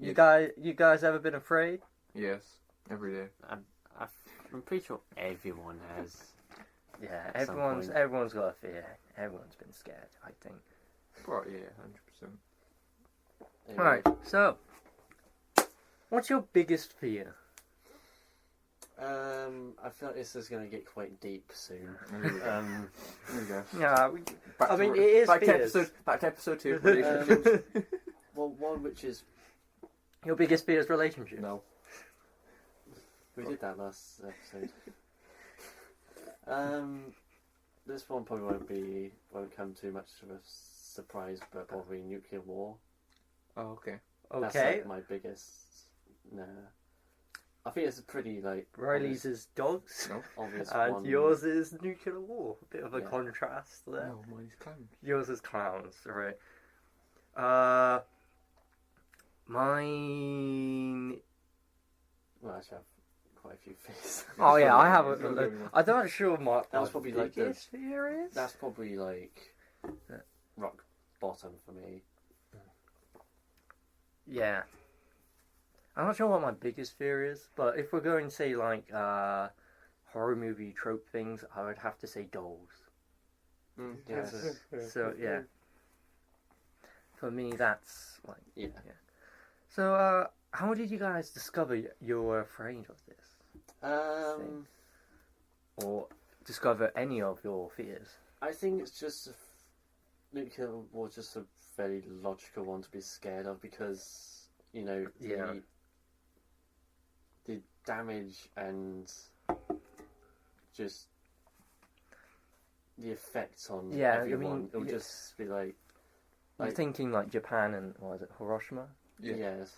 You guys ever been afraid? Yes, every day. I'm pretty sure everyone has. Yeah, everyone's got a fear. Everyone's been scared, I think. Well, yeah, 100%. Right, so what's your biggest fear? I feel like this is going to get quite deep soon. There we go. Yeah, it is back fears. to episode 2. Relationships. Well, one which is Your biggest fear is relationships. no. We did that last episode. This one probably won't come too much of a surprise, but probably nuclear war. Oh, okay. That's Okay. like my biggest. Nah. I think it's a pretty Riley's is dogs, No. obvious and one. yours is nuclear war. A bit of a Yeah. contrast there. No, mine's clowns. Yours is clowns, right? Mine. Well, actually, I have quite a few fears. Oh yeah, I have. No. I'm not sure what That my was probably like the- biggest fear is. That's probably like rock bottom for me. Yeah. I'm not sure what my biggest fear is, but if we're going to say like horror movie trope things, I would have to say dolls. Yes. So yeah. For me, that's like. Yeah. So how did you guys discover you were afraid of this, or discover any of your fears? I think it's just nuclear war, just a very logical one to be scared of because the damage and just the effects on everyone. It'll just be like you're thinking like Japan and what is it, Hiroshima? Yeah. Yes.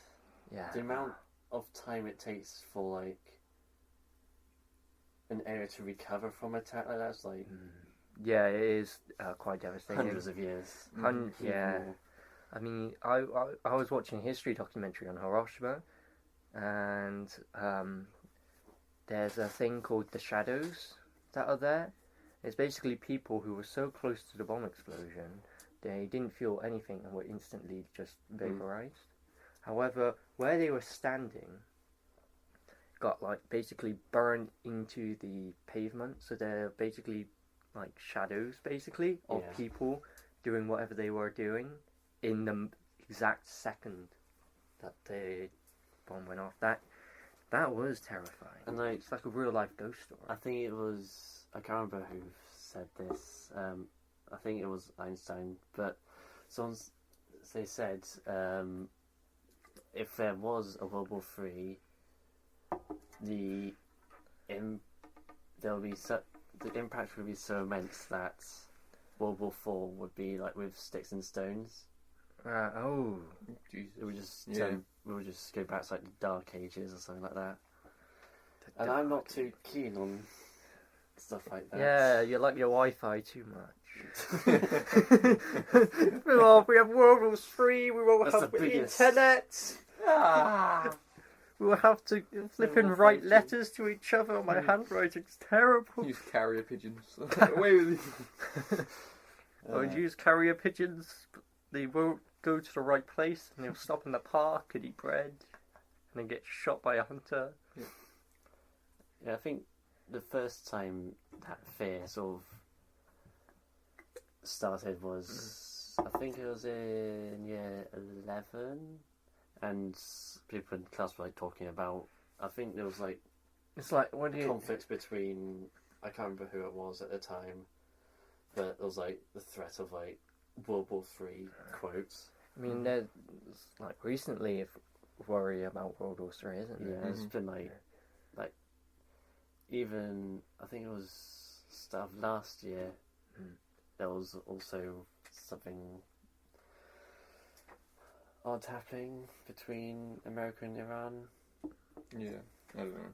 Yeah. The amount of time it takes for like an area to recover from attack like that's like Yeah, it is quite devastating. hundreds of years. Yeah. More. I mean, I was watching a history documentary on Hiroshima, and there's a thing called the shadows that are there. It's basically people who were so close to the bomb explosion, they didn't feel anything and were instantly just vaporized. However, where they were standing got like basically burned into the pavement, so they're basically like shadows basically of people doing whatever they were doing in the exact second that the bomb went off. That was terrifying. And like, it's like a real life ghost story. I think it was, I can't remember who said this. I think it was Einstein, but they said if there was a World War III, the impact would be so immense that World War IV would be like with sticks and stones. Jesus. It would just we would just go back to like the Dark Ages or something like that. And I'm not too keen on stuff like that. Yeah, you like your Wi-Fi too much. Oh, we have World War III, we won't That's have the biggest. internet. We will have to flip and write letters to each other. My handwriting's terrible. Use carrier pigeons. Away with you. I would use carrier pigeons, but they won't go to the right place, and they'll stop in the park and eat bread, and then get shot by a hunter. Yeah, I think the first time that fear sort of started was, I think it was in year 11, and people in class were like talking about, I think there was like It's like, what do you... conflicts between, I can't remember who it was at the time, but there was like the threat of like World War III quotes. I mean, there's like recently worry about World War III, isn't there? Yeah, it's been like even, I think it was start of last year, there was also something odd happening between America and Iran. Yeah, I don't know.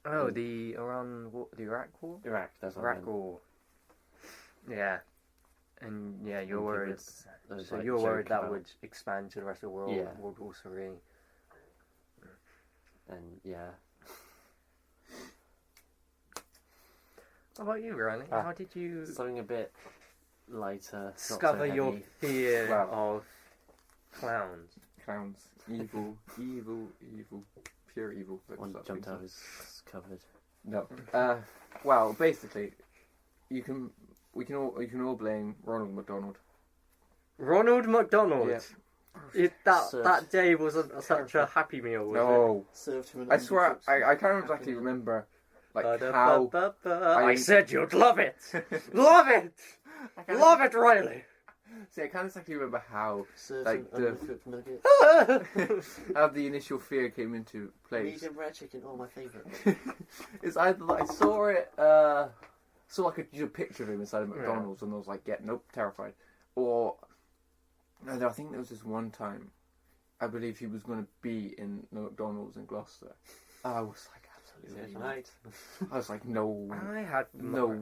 Oh, the Iraq War? Iraq, that's what I Iraq meant. War. Yeah. And yeah, you're And worried. there's, So like, you're worried joke that about- would expand to the rest of the world, Yeah. World War III. And yeah. How about you, Riley? How did you Something a bit lighter. discover not so your heavy. fear Wow. of clowns? Clowns. Evil, evil, evil. Pure evil. One jumped out of his cupboard. No. Well, basically, we can all blame Ronald McDonald. Ronald McDonald. Yeah. That day wasn't such a happy meal, was No. Served him an I swear, I can't exactly remember how. I said you'd love it! Love it! Love it, Riley! See, I can't exactly remember how Served like him the undercooked nuggets. how the initial fear came into place. Medium rare chicken, my favourite. It's either I saw it, saw like a picture of him inside of McDonald's, and I was like, yeah, nope, terrified. Or I think there was this one time, I believe he was going to be in McDonald's in Gloucester. I was like, absolutely. Right. I was like, no.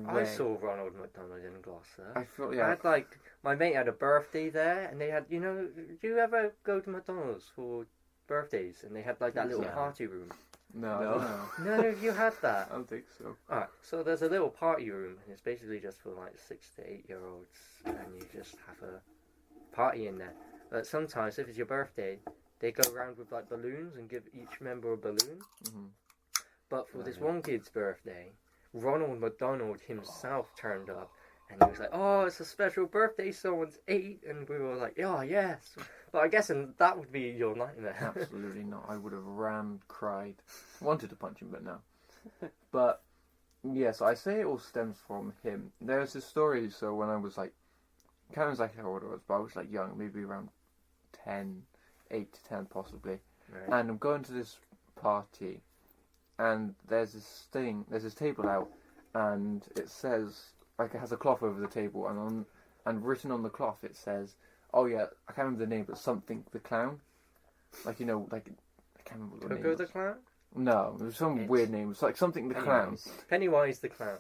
I saw Ronald McDonald in Gloucester. I felt I had my mate had a birthday there, and they had, do you ever go to McDonald's for birthdays? And they had that little party room. No. No, you had that. I don't think so. Alright, so there's a little party room, and it's basically just for 6 to 8 year olds, and you just have a party in there. But sometimes, if it's your birthday, they go around with balloons and give each member a balloon. Mm-hmm. But for this one kid's birthday, Ronald McDonald himself turned up, and he was like, "Oh, it's a special birthday, someone's 8," and we were like, "Oh, yes." But I guess that would be your nightmare. Absolutely not. I would have ran, cried, wanted to punch him, but no. But yeah, so I say it all stems from him. There's this story. So when I was can't remember exactly how old I was, but I was young, maybe around 10, 8 to 10 possibly, Right. and I'm going to this party. And there's this table out, and it says, it has a cloth over the table, and written on the cloth it says, oh yeah, I can't remember the name, but something the clown. I can't remember what the name Coco was. the Clown? No, it was some weird name. It was something the clown. Pennywise the Clown.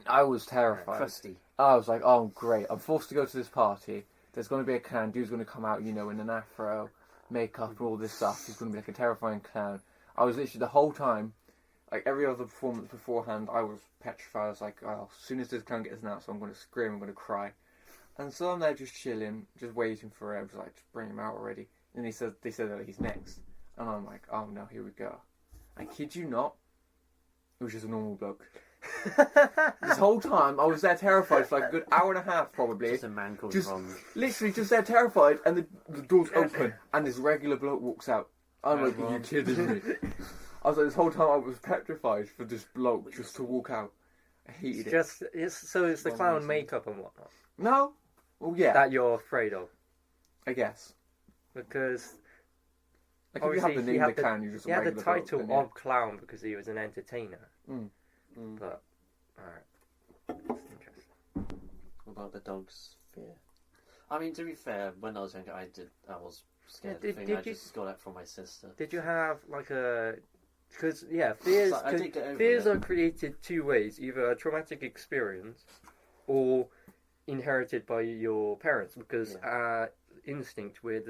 I was terrified. Krusty. I was like, oh great, I'm forced to go to this party. There's going to be a clown. Dude's going to come out, in an afro, makeup, and all this stuff. He's going to be a terrifying clown. I was literally the whole time, every other performance beforehand, I was petrified. I was like, oh, as soon as this clown gets announced, I'm going to scream, I'm going to cry. And so I'm there just chilling, just waiting for it. I was like, just bring him out already. And they said that he's next. And I'm like, oh no, here we go. I kid you not, it was just a normal bloke. This whole time, I was there terrified for a good hour and a half, probably. Just a man called Ron. Literally just there terrified, and the door's open, and this regular bloke walks out. I'm like, are you kidding me? I was like, this whole time I was petrified for this bloke just to walk out. I hated it. It's the clown makeup and whatnot. No? Well, yeah. That you're afraid of. I guess. Because if you have the name of the clown, you're just a he had the regular title bloke, of clown because he was an entertainer. But, alright. That's interesting. What about the dog's fear? I mean, to be fair, when I was younger, I was scared. I just got it from my sister. Did you have because fears fears are created two ways: either a traumatic experience or inherited by your parents. Because our instinct, we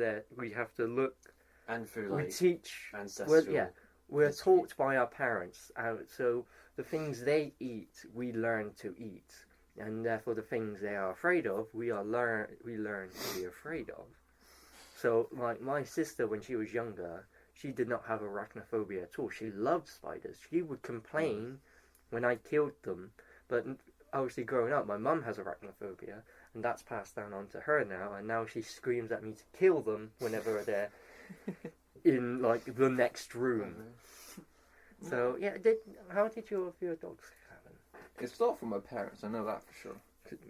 have to look and through we teach ancestral. We're taught by our parents. So the things they eat, we learn to eat, and therefore the things they are afraid of, we learn to be afraid of. So, my sister, when she was younger, she did not have arachnophobia at all. She loved spiders. She would complain when I killed them. But obviously, growing up, my mum has arachnophobia, and that's passed down onto her now. And now she screams at me to kill them whenever they're in the next room. So how did your dogs happen? It's not from my parents. I know that for sure.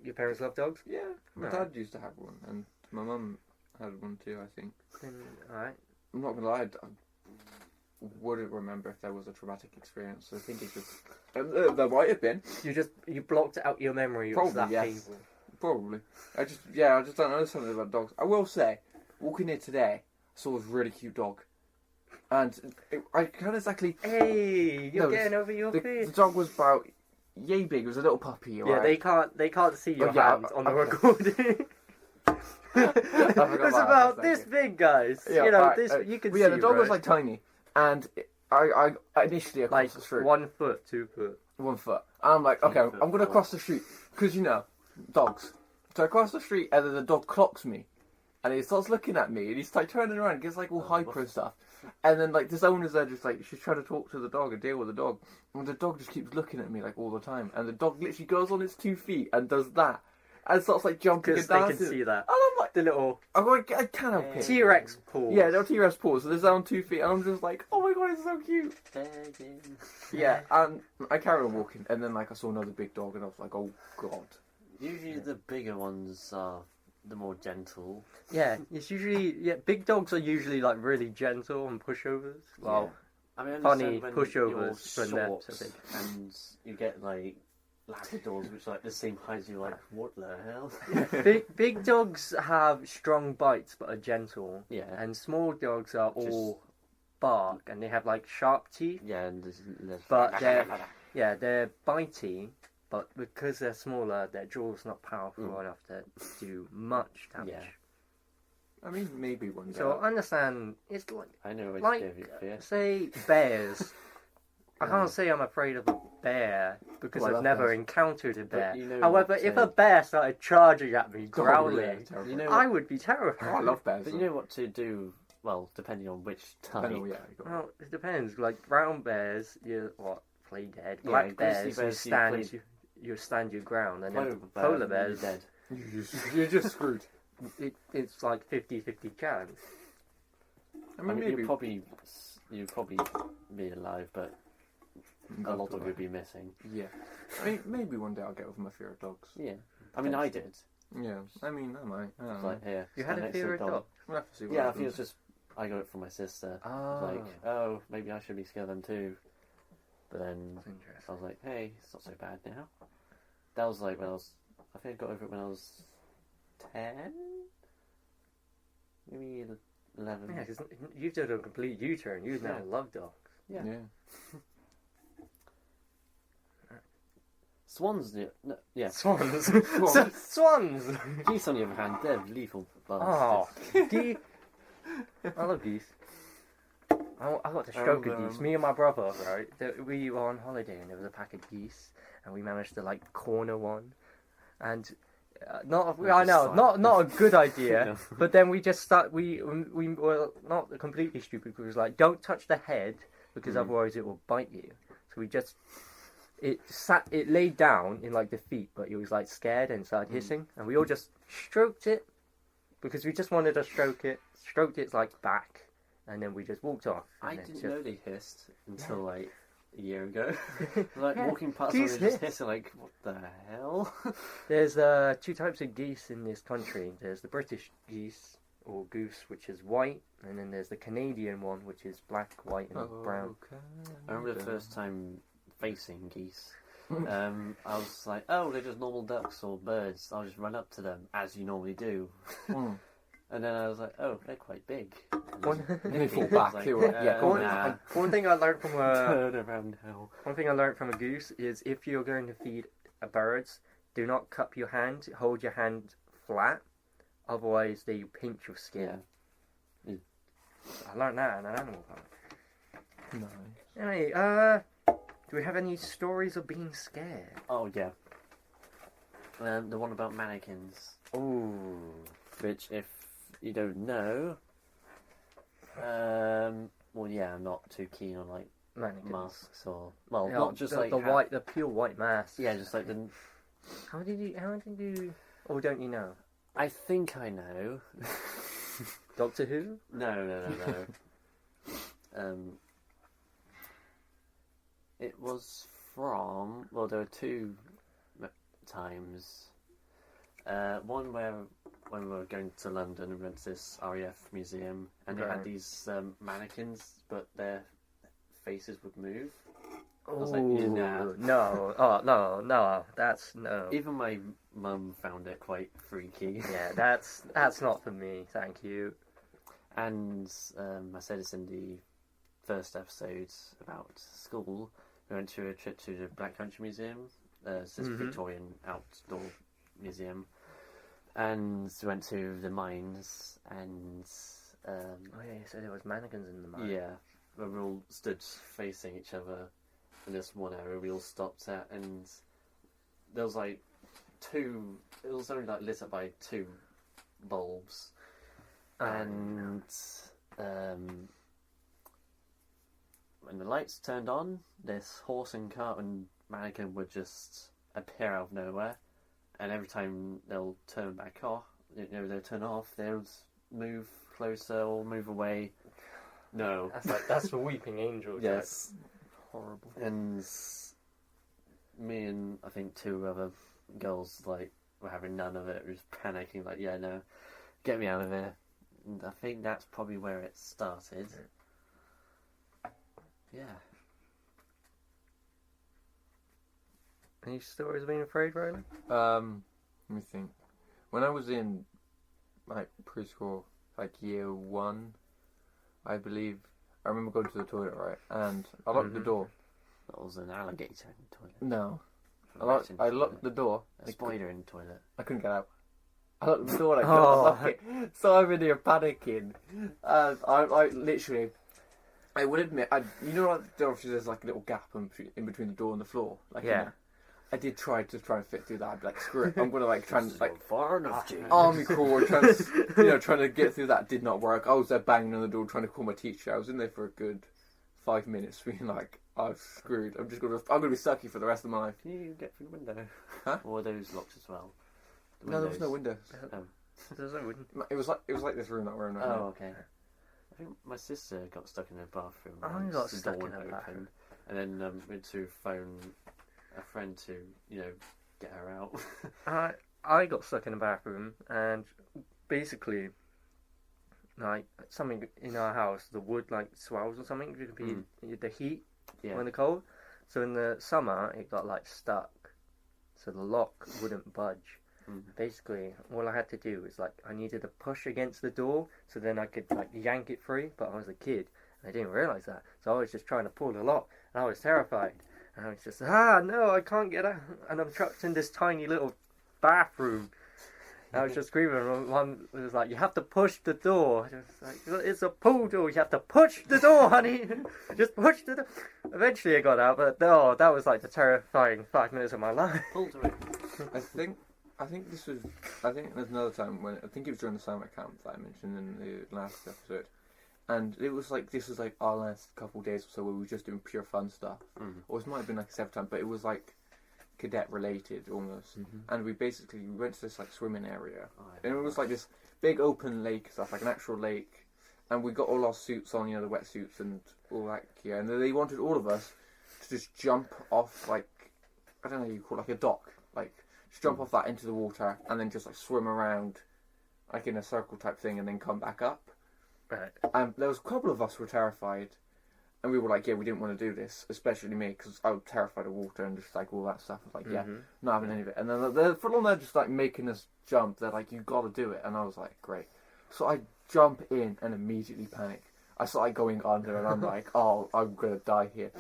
Your parents love dogs? Yeah, my dad used to have one, and my mum had one too, I think. Alright. I'm not gonna lie, I wouldn't remember if there was a traumatic experience. I think it's just there might have been. You blocked out your memory. Probably, of that yes. painful. Probably. I just don't know something about dogs. I will say, walking here today, I saw this really cute dog, and I can't exactly. Hey, you're getting over your fear. The dog was about yay big. It was a little puppy. Right? Yeah, they can't see your hand on the recording. It's about this big, guys. Yeah, you can see. Yeah, the dog was tiny, and I initially across the street. 1 foot, 2 foot. 1 foot. And I'm like, okay, I'm gonna cross the street because dogs. So I cross the street, and then the dog clocks me, and he starts looking at me, and he's like turning around, gets like all hyper and stuff, and then like this owner's there just like she's trying to talk to the dog and deal with the dog, and the dog just keeps looking at me like all the time, and the dog literally goes on its 2 feet and does that, and starts like jumping and Because they dancing. can see that. And I'm like, The little I'm like, I can't help it. T-Rex paws. Yeah, they're T-Rex paws, so they're on 2 feet, and I'm just like, oh my god, it's so cute. Yeah, and I carried on walking, and then like I saw another big dog, and I was like, oh god. Usually the bigger ones are the more gentle. Yeah, it's usually big dogs are usually like really gentle and pushovers. Well, I mean, I funny understand when pushovers you're when they're short so big. and you get like Labradors which are like the same height as you, like, what the hell? Big dogs have strong bites but are gentle. Yeah. And small dogs are all bark and they have like sharp teeth. Yeah, and there's But they're bitey, but because they're smaller, their jaw's not powerful enough to do much damage. Yeah. I mean, maybe one day. So I understand, it's I know it's like, David Fear. say, bears. I can't say I'm afraid of a bear because Well, I I've love never bears. encountered a bear. you know However, what, if a bear started charging at me, God, growling, yeah, terrible. You know I what, would be terrified. Oh, I love bears. but you know what to do, well, depending on which type. Oh, yeah, you got it. Well, it depends. Like brown bears, you play dead. Yeah, Black grizzly bears, bears, you stand your ground, and then Polar bears, dead. You're just screwed. it's like 50-50 chance. I I mean, mean, maybe. you'd probably be alive, but a lot of you'd be missing. Yeah. I mean, maybe one day I'll get over my fear of dogs. Yeah. I mean, I did. Yeah. I mean, I might. I don't It's know. like, here. You stand had a next to fear of dog. dogs. We'll have to see what Yeah, I happens. think it's just, I got it from my sister. Oh, Like, oh, maybe I should be scared of them too. But then that's interesting. I was like, hey, it's not so bad now. That was like when I think I got over it when I was 10? Maybe 11. Yeah, because you've done a complete U-turn. You now love dogs. Yeah. Yeah. Swans, yeah. Swans. Swans. Swans. Geese, on the other hand, they're lethal Oh, bastards. I love geese. I got to stroke a geese. Me and my brother, right? We were on holiday and there was a pack of geese, and we managed to like corner one, and not a good idea. But then we just we were not completely stupid because like don't touch the head because otherwise it will bite you. So we just. It laid down in like the feet, but it was like scared and started hissing, and we all just stroked it because we just wanted to stroke it. Stroked its like back, and then we just walked off. I and then didn't just- know they hissed until like a year ago. Like Yeah, walking past geese someone just hiss. hissing, like, what the hell? There's 2 types of geese in this country. There's the British geese or goose, which is white, and then there's the Canadian one, which is black, white, and brown. I remember the first time facing geese. I was like, oh, they're just normal ducks or birds. I'll just run up to them as you normally do. And then I was like, oh, they're quite big. And they fall back. Like, They were like, One thing I learned from turn around now. one thing I learned from a goose is if you're going to feed birds, do not cup your hand. Hold your hand flat, otherwise they pinch your skin. Yeah. I learned that in an animal park. No. Anyway, do we have any stories of being scared? Oh, yeah. The one about mannequins. Ooh. Which, if you don't know, well, yeah, I'm not too keen on, like, Mannequins. masks or... Well, Yeah, not just, like... the pure white mask. Yeah, just, like, the... How did you... Or don't you know? I think I know. Doctor Who? No. It was from... Well, there were 2 times. One where when we were going to London, we went to this RAF museum, and they had these mannequins, but their faces would move. I was like, nah. No. Oh, no. That's no. Even my mum found it quite freaky. Yeah, that's not for me. Thank you. And I said this in the first episode about school. We went to a trip to the Black Country Museum. It's this Victorian outdoor museum. And we went to the mines, and... Oh yeah, you said there was mannequins in the mine. Yeah, where we all stood facing each other in this one area we all stopped at, and there was like 2... It was only like lit up by 2 bulbs. And when the lights turned on, this horse and cart and mannequin would just appear out of nowhere, and every time they'll turn back off, they'll turn off, they'll move closer or move away. No. That's the weeping angel. Yes. Horrible. And me and I think 2 other girls like were having none of it. We were just panicking, like, yeah, no, get me out of here. And I think that's probably where it started. Yeah. Any stories of being afraid, Riley? Let me think. When I was in like preschool, like year 1, I believe, I remember going to the toilet, right, and I locked the door. That was an alligator in the toilet. No. A I locked the door. A spider in the toilet. I couldn't get out. I locked the door, I couldn't lock it. So I'm in here panicking. And I literally, I will admit, you know, like, obviously there's like a little gap in between the door and the floor. Like, yeah. You know, I did try and fit through that. I'd be like, screw it. I'm going to like try and like far enough, James. army crawl, trying to get through that. Did not work. I was there banging on the door trying to call my teacher. I was in there for a good 5 minutes being like, I'm screwed. I'm gonna be stuck here for the rest of my life. Can you get through the window? Huh? Or were those locked as well? No, there was no windows. There's no window. It was like this room that we're in right now. Oh, okay. I think my sister got stuck in her bathroom. I got the stuck door in her wouldn't bathroom. And then we had to phone a friend to, get her out. I got stuck in the bathroom, and basically, like, something in our house, the wood like swells or something. It could be the heat when the cold. So in the summer, it got like stuck, so the lock wouldn't budge. Basically, all I had to do was like I needed to push against the door, so then I could like yank it free. But I was a kid, and I didn't realise that, so I was just trying to pull the lock, and I was terrified. And I was just, no, I can't get out, and I'm trapped in this tiny little bathroom. And I was just screaming, and Mum was like, you have to push the door. Just like, it's a pool door, you have to push the door, honey. Just push the door. Eventually I got out, but no, that was like the terrifying 5 minutes of my life. Pulled her in. I think there's another time when, I think it was during the summer camp that I mentioned in the last episode. And it was like, this was like our last couple of days or so where we were just doing pure fun stuff. Or it might have been like a separate time, but it was like cadet related almost. And we went to this like swimming area. And it was like this big open lake stuff, like an actual lake. And we got all our suits on, the wetsuits and all that gear. And they wanted all of us to just jump off, like, I don't know what you call it, like a dock. Like, just jump off that into the water and then just like swim around, like in a circle type thing, and then come back up. Right. And there was a couple of us who were terrified, and we were like, yeah, we didn't want to do this, especially me, because I was terrified of water and just like all that stuff. I was like, yeah, not having any of it. And then they're full on there just like making us jump. They're like, you got to do it. And I was like, great. So I jump in and immediately panic. I start like going under, and I'm like, oh, I'm going to die here.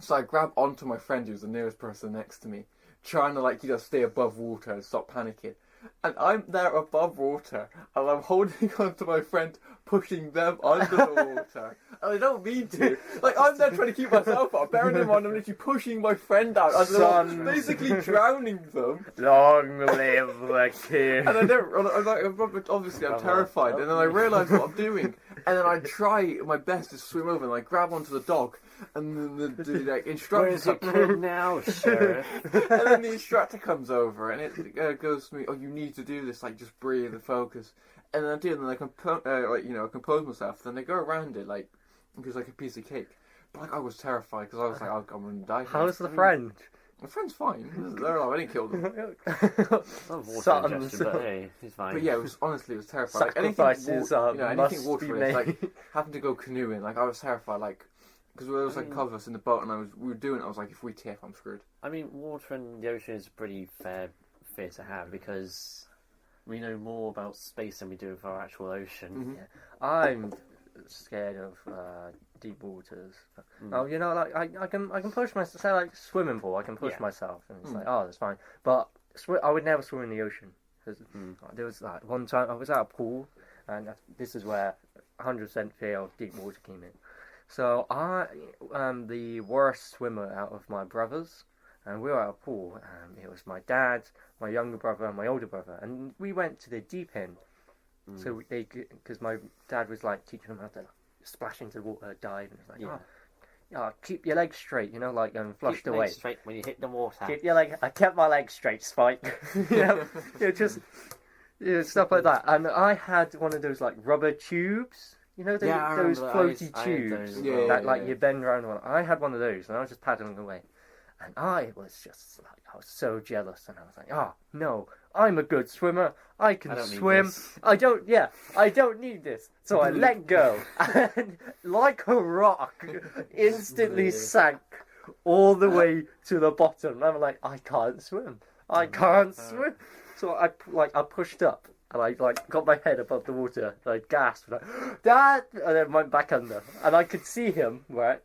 So I grab onto my friend who's the nearest person next to me, trying to like, stay above water and stop panicking. And I'm there above water, and I'm holding onto my friend, pushing them under the water. And I don't mean to. Like, I'm there trying to keep myself up, bearing in mind I'm literally pushing my friend out, and I'm basically drowning them. Long live the king. And obviously I'm terrified, and then I realise what I'm doing. And then I try my best to swim over, and I grab onto the dog, and then the instructor... Where's your kid now, Sheriff? And then the instructor comes over, and it goes to me, oh, you need to do this, like, just breathe and focus. And then I do, and then I compose myself. Then they go around it, like, it was like a piece of cake. But like, I was terrified, because I was like, oh, I'm going to die here. How's the friend? My friend's fine. They're alive. I didn't kill them. But hey, he's fine. But yeah, it was terrifying. Sacrifices anything must water be related, made. like having to go canoeing. Like I was terrified, like because there was like cover us in the boat, and we were doing it. I was like, if we tip, I'm screwed. I mean, water in the ocean is a pretty fair to have because we know more about space than we do of our actual ocean. Yeah. I'm scared of deep waters. Oh, like I can push myself. Say like swimming pool, I can push myself, and it's like, oh, that's fine. But I would never swim in the ocean because there was like one time I was at a pool, and this is where 100% fear of deep water came in. So I am the worst swimmer out of my brothers, and we were at a pool. It was my dad, my younger brother, and my older brother, and we went to the deep end. So because my dad was like teaching them how to splash into the water, dive, and it's like, keep your legs straight, like flushed Keep your away. legs straight when you hit the water. Keep your leg. I kept my legs straight, Spike. Just stuff like that. And I had one of those like rubber tubes. Those floaty tubes that you bend around on. I had one of those, and I was just paddling away. And I was just like, I was so jealous, and I was like, no, I'm a good swimmer. I can swim. I don't need this. So I let go, and like a rock, instantly sank all the way to the bottom. And I'm like, I can't swim. I can't swim. So I pushed up, and I got my head above the water, and I gasped, like, Dad, and then went back under, and I could see him, right?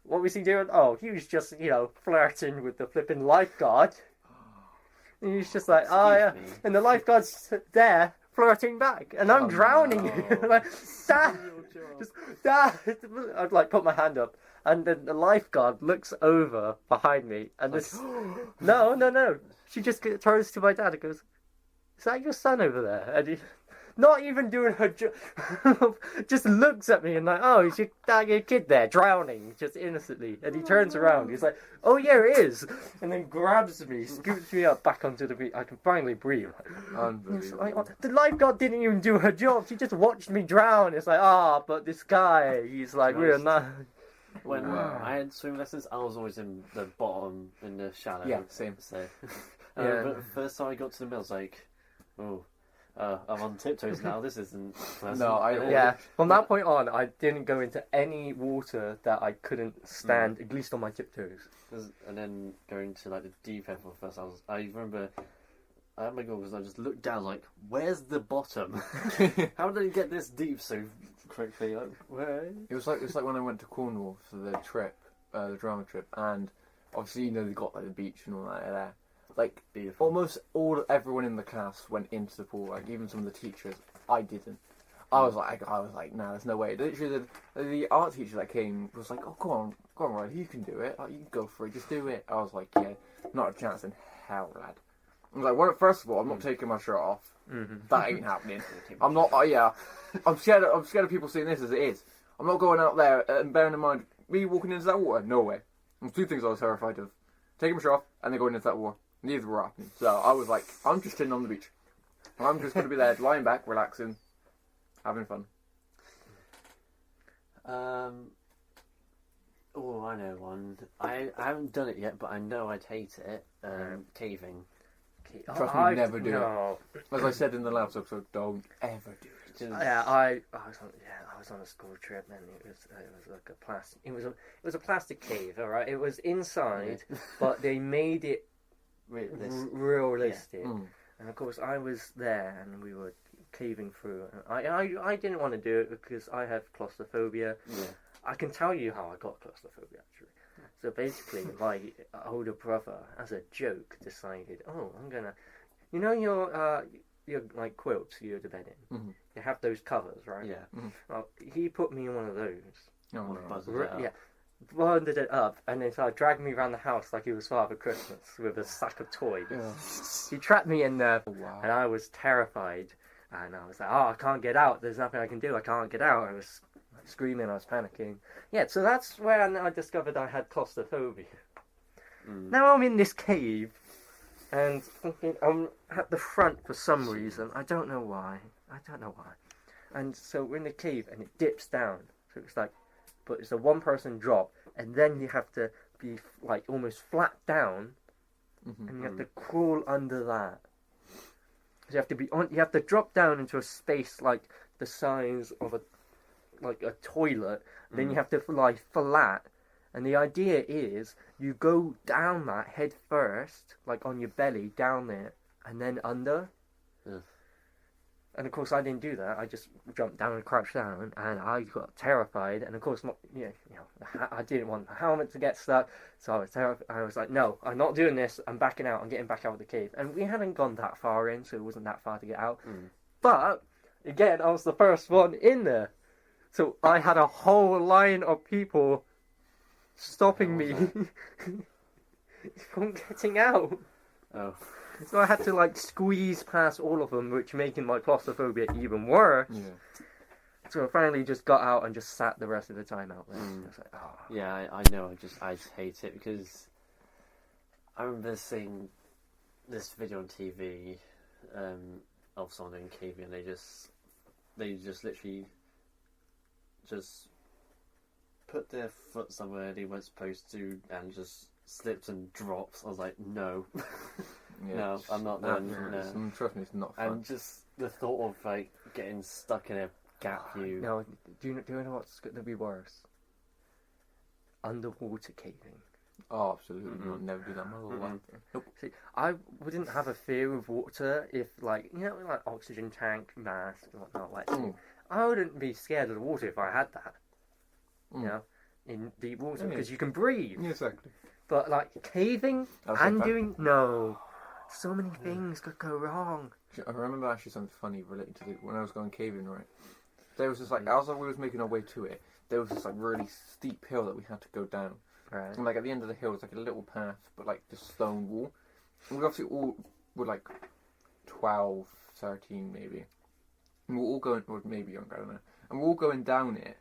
What was he doing? Oh, he was just, flirting with the flipping lifeguard. And he was just like, and the lifeguard's there flirting back, and I'm drowning. Like, Dad, Dad. I'd put my hand up, and then the lifeguard looks over behind me, and this, no. She just turns to my dad and goes, "Is that your son over there?" And he, not even doing her job, just looks at me and like, "Oh, is your kid there drowning?" Just innocently. And he turns around. He's like, "Oh yeah, it is." And then grabs me, scoops me up back onto the beach. I can finally breathe. Like, the lifeguard didn't even do her job. She just watched me drown. It's like, but this guy, he's like, we're not. When I had swim lessons, I was always in the bottom, in the shallow. Yeah, same. So, but first time I got to the middle, I was like, I'm on tiptoes now. This isn't pleasant. No, from that point on, I didn't go into any water that I couldn't stand, at least on my tiptoes. And then going to the deep end for first, I remember I had my goggles and I just looked down like, where's the bottom? How did it get this deep so quickly? Like, where? It was like when I went to Cornwall for the trip, the drama trip, and obviously they got the beach and all that there. Beautiful. Almost everyone in the class went into the pool, even some of the teachers. I didn't. I was like, no, there's no way. Literally, the art teacher that came was like, "Oh, go on, Ryan, you can do it. You can go for it. Just do it." I was like, "Yeah, not a chance in hell, lad." I was like, "Well, first of all, I'm not taking my shirt off. That ain't happening. I'm not. I'm scared. I'm scared of people seeing this as it is. I'm not going out there and bearing in mind me walking into that water. No way. There's two things I was terrified of: taking my shirt off and then going into that water. Neither were happening. So I was like, I'm just chilling on the beach. I'm just going to be there, lying back, relaxing, having fun." I know one. I haven't done it yet, but I know I'd hate it. Caving. Trust me, never do it. As I said in the last episode, don't ever do it. I was on a school trip, and it was like a plastic. It was a plastic cave. All right, it was inside, but they made it realistic. And of course I was there and we were caving through. I didn't want to do it because I have claustrophobia. I can tell you how I got claustrophobia actually. So basically my older brother, as a joke, decided, I'm gonna, your like quilts you're the bed in, you have those covers, right? Well, he put me in one of those. Bundled it up and then started dragging me around the house like he was Father Christmas with a sack of toys. He trapped me in there, and I was terrified. And I was like, I can't get out. There's nothing I can do. I can't get out. I was screaming. I was panicking. Yeah, so that's where I discovered I had claustrophobia. Now I'm in this cave, and I'm at the front for some reason. I don't know why. And so we're in the cave, and it dips down. So it's like, but it's a one-person drop, and then you have to be almost flat down, and you have to crawl under that. So you have to drop down into a space like the size of a toilet. Then you have to lie flat, and the idea is you go down that head first, on your belly down there, and then under. And of course, I didn't do that. I just jumped down and crouched down, and I got terrified. And of course, I didn't want the helmet to get stuck, so I was terrified. I was like, "No, I'm not doing this. I'm backing out. I'm getting back out of the cave." And we hadn't gone that far in, so it wasn't that far to get out. But again, I was the first one in there, so I had a whole line of people stopping me from getting out. So I had to like squeeze past all of them, which making my claustrophobia even worse. Yeah. So I finally just got out and just sat the rest of the time out there. I was like, oh. Yeah, I know. I just hate it because I remember seeing this video on TV of someone doing caving, and they just literally just put their foot somewhere they weren't supposed to and just slipped and dropped. I was like, no. Yeah, No, I'm not doing that. No. Trust me, it's not fun. And just the thought of like getting stuck in a gap you... No, do you know what's going to be worse? Underwater caving. Oh, absolutely. I'll never do that in my whole life. Nope. See, I wouldn't have a fear of water if, like, you know, like oxygen tank, mask, and whatnot. Like, I wouldn't be scared of the water if I had that. You know, in deep water, because you can breathe. Yeah, exactly. But like caving That's and okay. doing so many things could go wrong. I remember actually something funny related to when I was going caving, right? There was this, like, as we was making our way to it, there was this, like, really steep hill that we had to go down. Right. And, like, at the end of the hill was, like, a little path, but, like, this stone wall. And we obviously all were, like, 12, 13, maybe. And we're all going, or maybe younger, I don't know. And we're all going down it.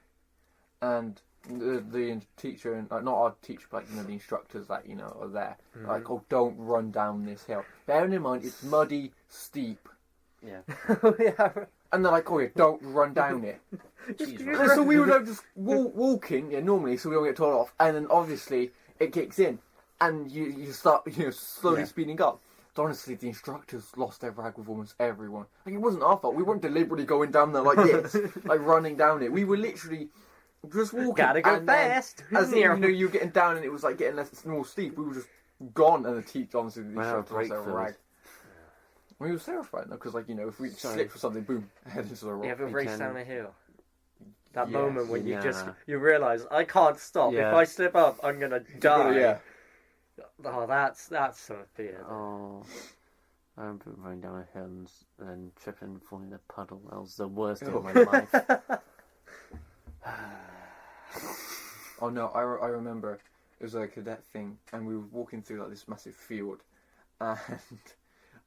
And the teacher, and not our teacher, but, like, you know, the instructors that, you know, are there. Like, oh, don't run down this hill. Bearing in mind, it's muddy, steep. Yeah. Yeah. And they're like, oh yeah, don't run down it. So we were like just walking, yeah, normally, so we don't get told off. And then obviously it kicks in, and you start, you know, slowly speeding up. So honestly, the instructors lost their rag with almost everyone. Like, it wasn't our fault. We weren't deliberately going down there like this, like running down it. We were literally just walking. Gotta go fast. As you know, you were getting down, and it was like getting less more steep. We were just gone, and the teacher, honestly, the instructor lost their rag. We were terrified though, because, like, you know, if we slipped for something, boom, head into the rock. You ever race down a hill? That Yes. moment when you realise I can't stop. Yeah. If I slip up, I'm gonna die. Yeah. Oh, that's some fear. Oh, I remember running down a hill and then tripping and falling in a puddle. That was the worst day of my life. Oh no, I remember it was like a cadet thing, and we were walking through like this massive field, and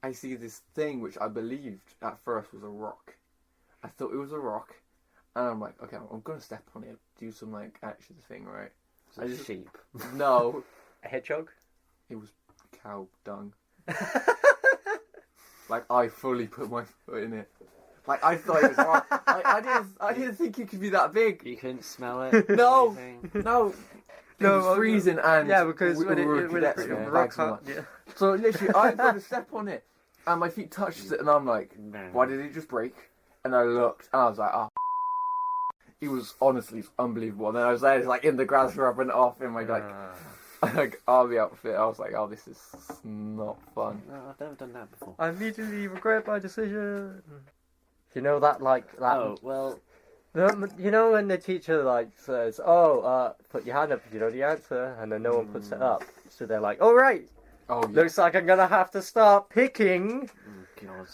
I see this thing which I believed at first was a rock. I thought it was a rock, and I'm like, okay, I'm gonna step on it, do some like action thing, right? So A sheep. No, A hedgehog? it was cow dung. Like, I fully put my foot in it. Like, I thought it was wrong. I didn't think it could be that big. You couldn't smell it? No. Anything? No. It was freezing, and yeah, because when we were it cadets with rock bags and up, that. yeah. So literally, I got to step on it, and my feet touched it, and I'm like, No. why did it just break? And I looked, and I was like, oh. It was honestly unbelievable. And then I was there, like, in the grass, rubbing it off in my, like army outfit. I was like, oh, this is not fun. No, I've never done that before. I immediately regret my decision. You know that, like, that... Oh, well... You know when the teacher, like, says, oh, put your hand up if you know the answer, and then no one puts it up. So they're like, all right, Oh, yeah. looks like I'm gonna have to start picking. God,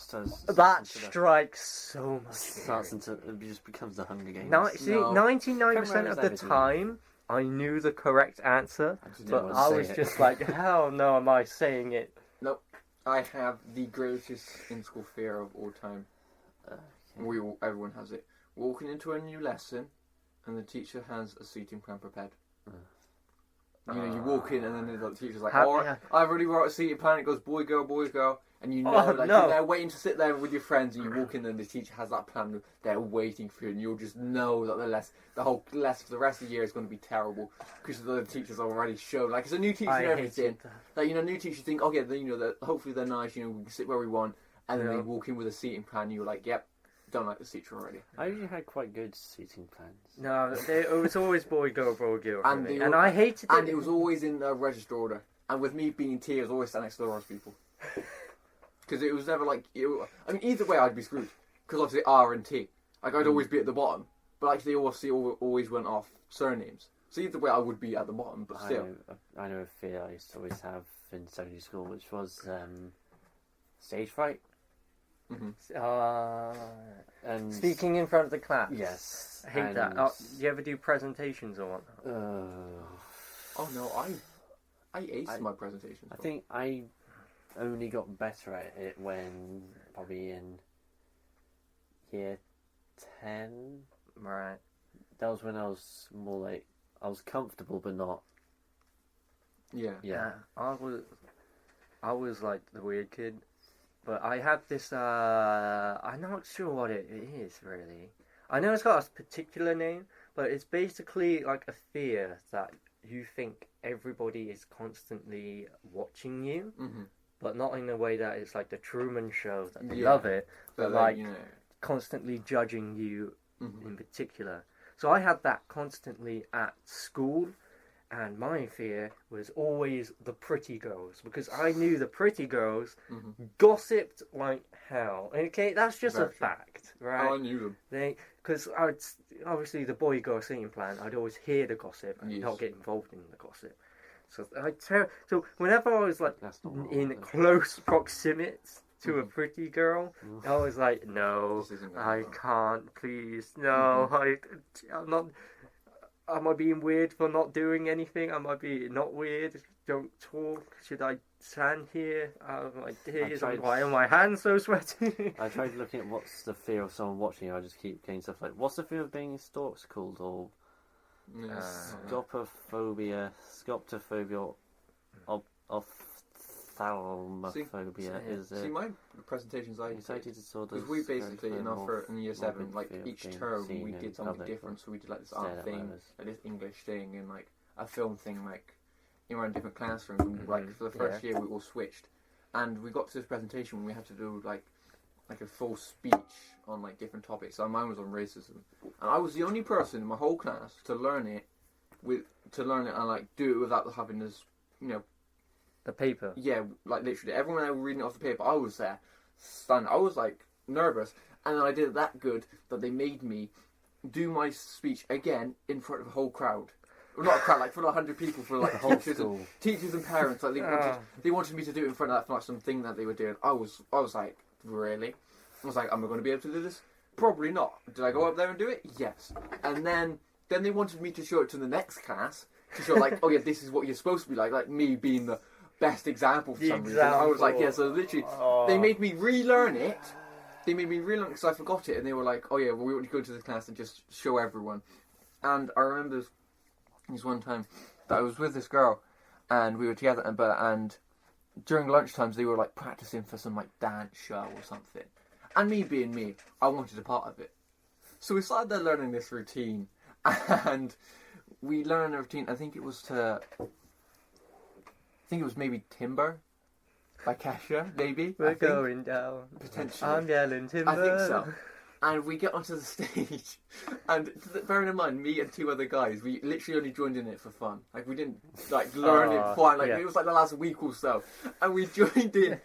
That strikes so much. It just becomes the Hunger Games. Now, see, No. 99% of the time, I knew the correct answer, but I was just like, hell no, am I saying it? Nope. I have the greatest in-school fear of all time. Everyone has it. Walking into a new lesson, and the teacher has a seating plan prepared. You know, you walk in, and then the teacher's like, "Alright, I've already wrote a seating plan. It goes boy, girl," and you know, you're there waiting to sit there with your friends, and you walk in, and the teacher has that plan. They're waiting for you, and you'll just know that the whole lesson for the rest of the year is going to be terrible because the teachers already showed. Like, it's a new teacher and everything. Like, you know, new teachers think, okay, you know, hopefully they're nice. You know, we can sit where we want, and then they walk in with a seating plan. And you're like, yep. Don't like the teacher already. I usually had quite good seating plans. No, it was always boy, girl, and I hated it. And it was always in register order. And with me being T, I was always standing next to the R's people. Because it was never like... I mean, either way, I'd be screwed. Because obviously R and T. Like, I'd always be at the bottom. But like, they always went off surnames. So either way, I would be at the bottom, but still. I know a fear I used to always have in secondary school, which was stage fright. Mm-hmm. Speaking in front of the class. Yes. I hate that. Do you ever do presentations or whatnot? Oh no, I aced my presentations. I think I only got better at it when probably in year 10. Right. That was when I was more like I was comfortable but not. Yeah. Yeah. I was like the weird kid, but I have this. I'm not sure what it is really. I know it's got a particular name, but it's basically like a fear that you think everybody is constantly watching you, Mm-hmm. but not in a way that it's like the Truman Show that they Yeah. love it, but like you know. constantly judging you Mm-hmm. in particular. So I had that constantly at school, and my fear was always the pretty girls, because I knew the pretty girls Mm-hmm. gossiped like hell. Okay, that's just Very a true. fact, right? Oh, I knew them. Because obviously the boy-girl singing plan, I'd always hear the gossip and Yes. not get involved in the gossip. So so whenever I was like That's not what I in wanted. close proximity to a Mhm. pretty girl, I was like, no, This isn't gonna I be fun. can't, please, no, I'm not. Am I being weird for not doing anything? Am I being not weird? Don't talk. Should I stand here? My days. tried- Why are my hands so sweaty? I tried looking at what's the fear of someone watching you. I just keep getting stuff like, what's the fear of being stalked called? Or Yes. scoptophobia, ophthalmophobia is See, my presentations I did, anxiety disorders. because we basically in year 7, morbid like fear of each being term seen we in did something public different. So we did like this stared art at thing, others. like this English thing, and like a film thing, like around different classrooms. And, like for the first year, we all switched, and we got to this presentation when we had to do like a full speech on like different topics. So mine was on racism, and I was the only person in my whole class to learn it and like do it without having this, you know. The paper. Yeah, like literally everyone else reading it off the paper, I was there, stunned. I was like nervous, and then I did it that good that they made me do my speech again in front of a whole crowd. Well, not a crowd, like for 100 people, for like The whole teachers school. and parents. Like they wanted me to do it in front of that for like something that they were doing. I was like, really? I was like, am I going to be able to do this? Probably not. Did I go up there and do it? Yes. And then they wanted me to show it to the next class to show like, oh yeah, this is what you're supposed to be like me being the best example for some reason. I was like, yeah, so literally, they made me relearn it. They made me relearn it because I forgot it, and they were like, oh yeah, well, we want you to go to the class and just show everyone. And I remember this one time that I was with this girl, and we were together, and during lunchtimes they were like practicing for some like dance show or something. And me being me, I wanted a part of it. So we started there learning this routine, and we learned a routine. I think it was maybe Timber by Kesha, maybe. We're going down. Potentially. I'm yelling timber. I think so. And we get onto the stage, and bearing in mind, me and 2 other guys, we literally only joined in it for fun. Like, we didn't, like, learn it beforehand. Like, it was, like, the last week or so. And we joined in,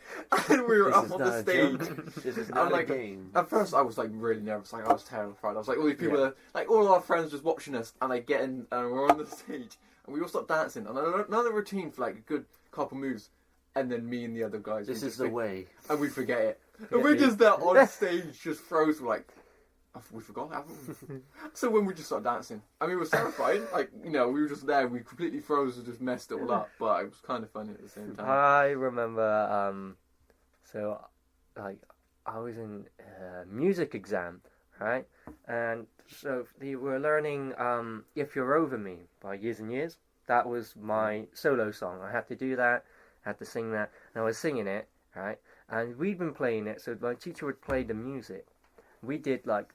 and we were up on the stage. This is And, not like, a game. at first, I was, like, really nervous. Like, I was terrified. I was like, all these people are, like, all our friends just watching us, and I get in, and we're on the stage, and we all start dancing. And I learned another routine for, like, a good couple moves. And then me and the other guys. This is the way. And we forget it. And we're just there on stage, just frozen, like, we forgot, haven't we? So when we just started dancing, I mean, it was terrifying. Like, you know, we were just there, we completely froze and just messed it all up. But it was kind of funny at the same time. I remember, so, like, I was in a music exam, right? And so they were learning If You're Over Me by Years and Years. That was my solo song. I had to do that, I had to sing that, and I was singing it, right? And we'd been playing it, so my teacher would play the music. We did like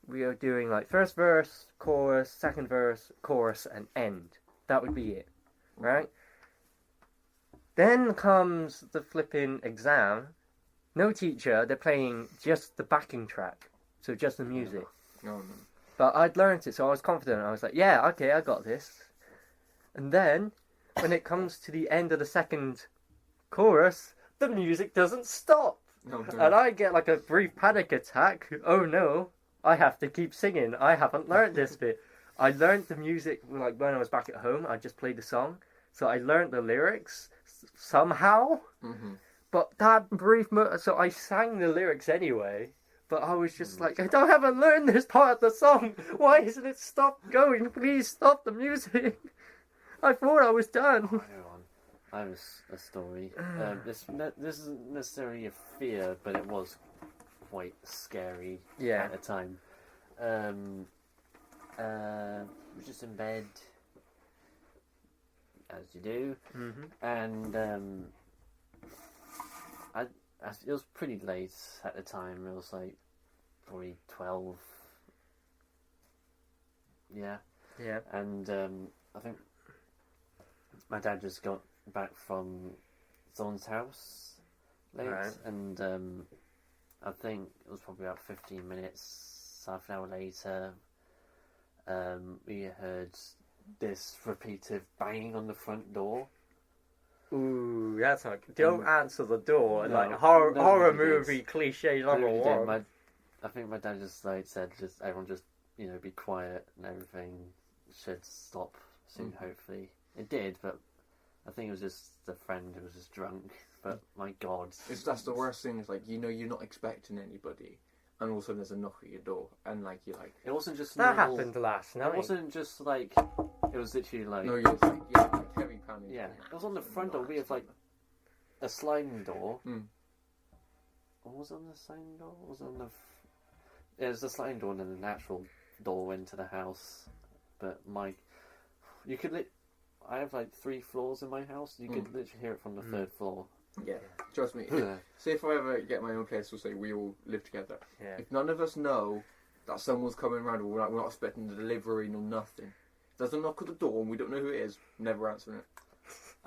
we were doing like first verse, chorus, second verse, chorus, and end. That would be it, right? Then comes the flipping exam. No teacher, they're playing just the backing track, so just the music. Oh, no. But I'd learnt it, so I was confident. I was like, yeah, okay, I got this. And then, when it comes to the end of the second chorus, the music doesn't stop. No, no. And I get like a brief panic attack. Oh no, I have to keep singing. I haven't learnt this bit. I learnt the music like when I was back at home. I just played the song. So I learnt the lyrics somehow. Mm-hmm. But that brief so I sang the lyrics anyway. But I was just like, I haven't learned this part of the song. Why isn't it stopped going? Please stop the music. I thought I was done. I have a story. This isn't necessarily a fear, but it was quite scary at the time. Was just in bed, as you do, and it was pretty late at the time. It was like probably 12. Yeah. And I think my dad just got back from someone's house late, and I think it was probably about 15 minutes, half an hour later, we heard this repeated banging on the front door. Ooh, that's like, don't answer the door. No, like horror nobody movie did. cliche number one. I think my dad just said, everyone just, be quiet and everything should stop soon, hopefully. It did, but I think it was just a friend who was just drunk. But my God. That's the worst thing, is like, you're not expecting anybody, and all of a sudden there's a knock at your door, and like, you're like... It wasn't just... That happened last night. It wasn't just like... It was literally like... No, you're like heavy pounding. Yeah, it was on the front door. We have like a sliding door. What was on the sliding door? It was on the... It was the sliding door and then the natural door into the house. But you could I have like 3 floors in my house. You could literally hear it from the 3rd floor. Yeah, trust me. Say if I ever get my own place, we'll say we all live together. Yeah. If none of us know that someone's coming around, or we're not expecting the delivery nor nothing, there's a knock at the door and we don't know who it is, never answering it.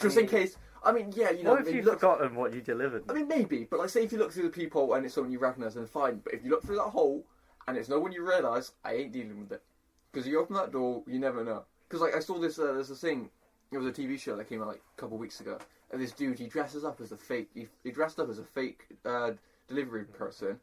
Just in case. I mean, yeah, What if you've forgotten what you delivered? I mean, maybe, but like, say if you look through the peephole and it's someone you recognise, then fine. But if you look through that hole and it's no one you realise, I ain't dealing with it. Because you open that door, you never know. Because like I saw this, there's a thing. It was a TV show that came out like a couple of weeks ago. And this dude, he dresses up as a fake. He dressed up as a fake delivery person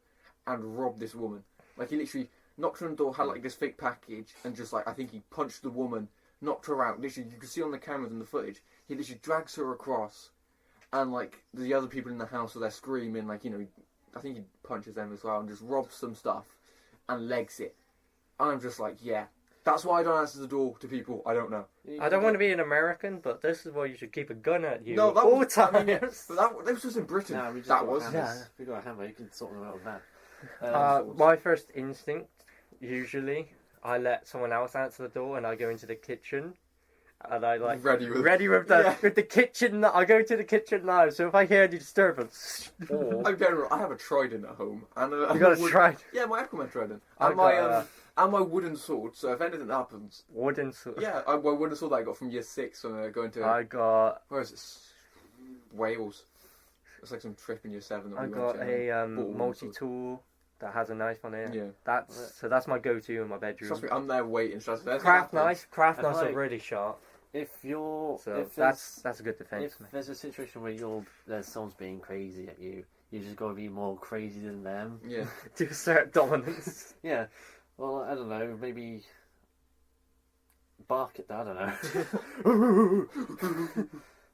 and robbed this woman. Like, he literally knocked on the door, had like this fake package, and just like, I think he punched the woman, knocked her out. Literally, you can see on the cameras and the footage, he literally drags her across, and like the other people in the house are there screaming, like, I think he punches them as well, and just robs some stuff and legs it. And I'm just like, yeah. That's why I don't answer the door to people I don't know. I don't want to be an American, but this is why you should keep a gun at you. No, that all was, times. I mean, that was just in Britain. No, we just that got was. hammers. We got a hammer. You can sort them out with that. My first instinct, usually, I let someone else answer the door, and I go into the kitchen, and I like ready with the kitchen. I go to the kitchen now, so if I hear any disturbance, I'm general. I have a trident at home, and you got a trident. Yeah, my Aquaman trident, and my wooden sword. So if anything happens, wooden sword. Yeah, my wooden sword that I got from year 6 when going to. I got. Where is it? Wales. It's like some trip in year 7. That I got a multi-tool that has a knife on it. Yeah. That's my go-to in my bedroom. Trust me, I'm there waiting. Craft knife are really sharp. That's a good defense. If there's a situation where someone's being crazy at you, you just got to be more crazy than them. Yeah. To assert dominance. Yeah. Well, I don't know. Maybe bark at that. I don't know.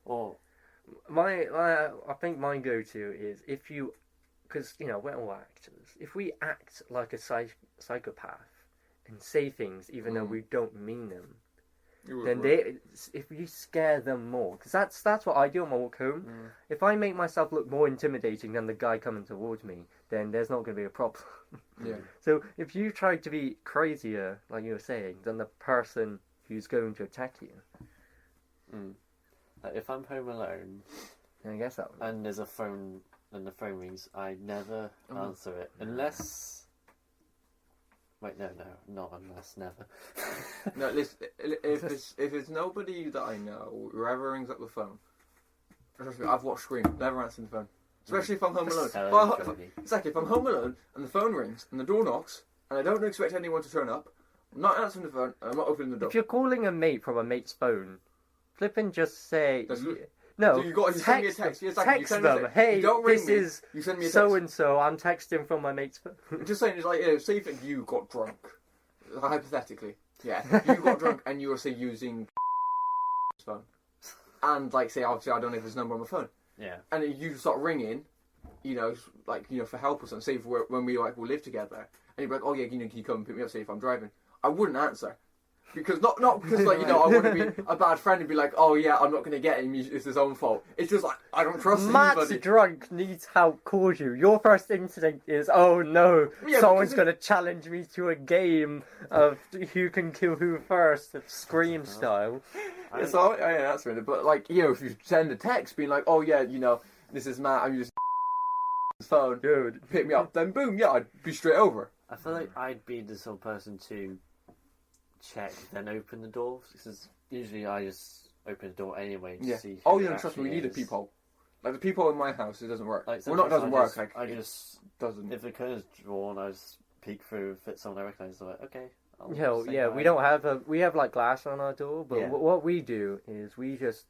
Or I think my go-to is if you, because we're all actors. If we act like a psychopath and say things even though we don't mean them, then if you scare them more, because that's what I do on my walk home. If I make myself look more intimidating than the guy coming towards me, then there's not going to be a problem. Yeah. So if you try to be crazier, like you were saying, than the person who's going to attack you, like if I'm home alone, I guess that. And there's a phone, and the phone rings, I never answer it unless. Wait, no, not unless, never. No, listen, if it's nobody that I know, whoever rings up the phone, trust me, I've watched Scream, never answering the phone. Especially if I'm home alone. Exactly, if I'm home alone and the phone rings and the door knocks and I don't expect anyone to turn up, I'm not answering the phone and I'm not opening the door. If you're calling a mate from a mate's phone, flip and just say... No, so you send me a text. Text them. Hey, this is so and so. I'm texting from my mate's phone. Just saying, it's like, say if you got drunk, hypothetically, yeah, you got drunk and you were say using phone, and like say obviously I don't know if there's a number on the phone, yeah, and you start ringing, for help or something. Say when we will live together, and you're like, oh yeah, can you come and pick me up? Say if I'm driving, I wouldn't answer. Because not because like I want to be a bad friend and be like, oh yeah, I'm not going to get him. It's his own fault. It's just like I don't trust Matt's anybody. drunk, needs help, calls you. Your first instinct is, oh no, Yeah, someone's going to challenge me to a game of who can kill who first, Scream style. Yeah, so yeah, that's really. But like if you send a text being like, oh yeah, this is Matt. I'm using his phone. Dude, Pick me up. Then boom, yeah, I'd be straight over. I feel like I'd be the sort of person to check, then open the door. Because usually I just open the door anyway to see. Oh, who yeah, it trust me, we actually need a is. peephole. Like the peephole in my house, it doesn't work. Like, Well, not doesn't work. I It just doesn't. if the curtain's drawn, I just peek through. If it's someone I recognise, I'm like, okay. we don't have we have like glass on our door, but Yeah. what we do is we just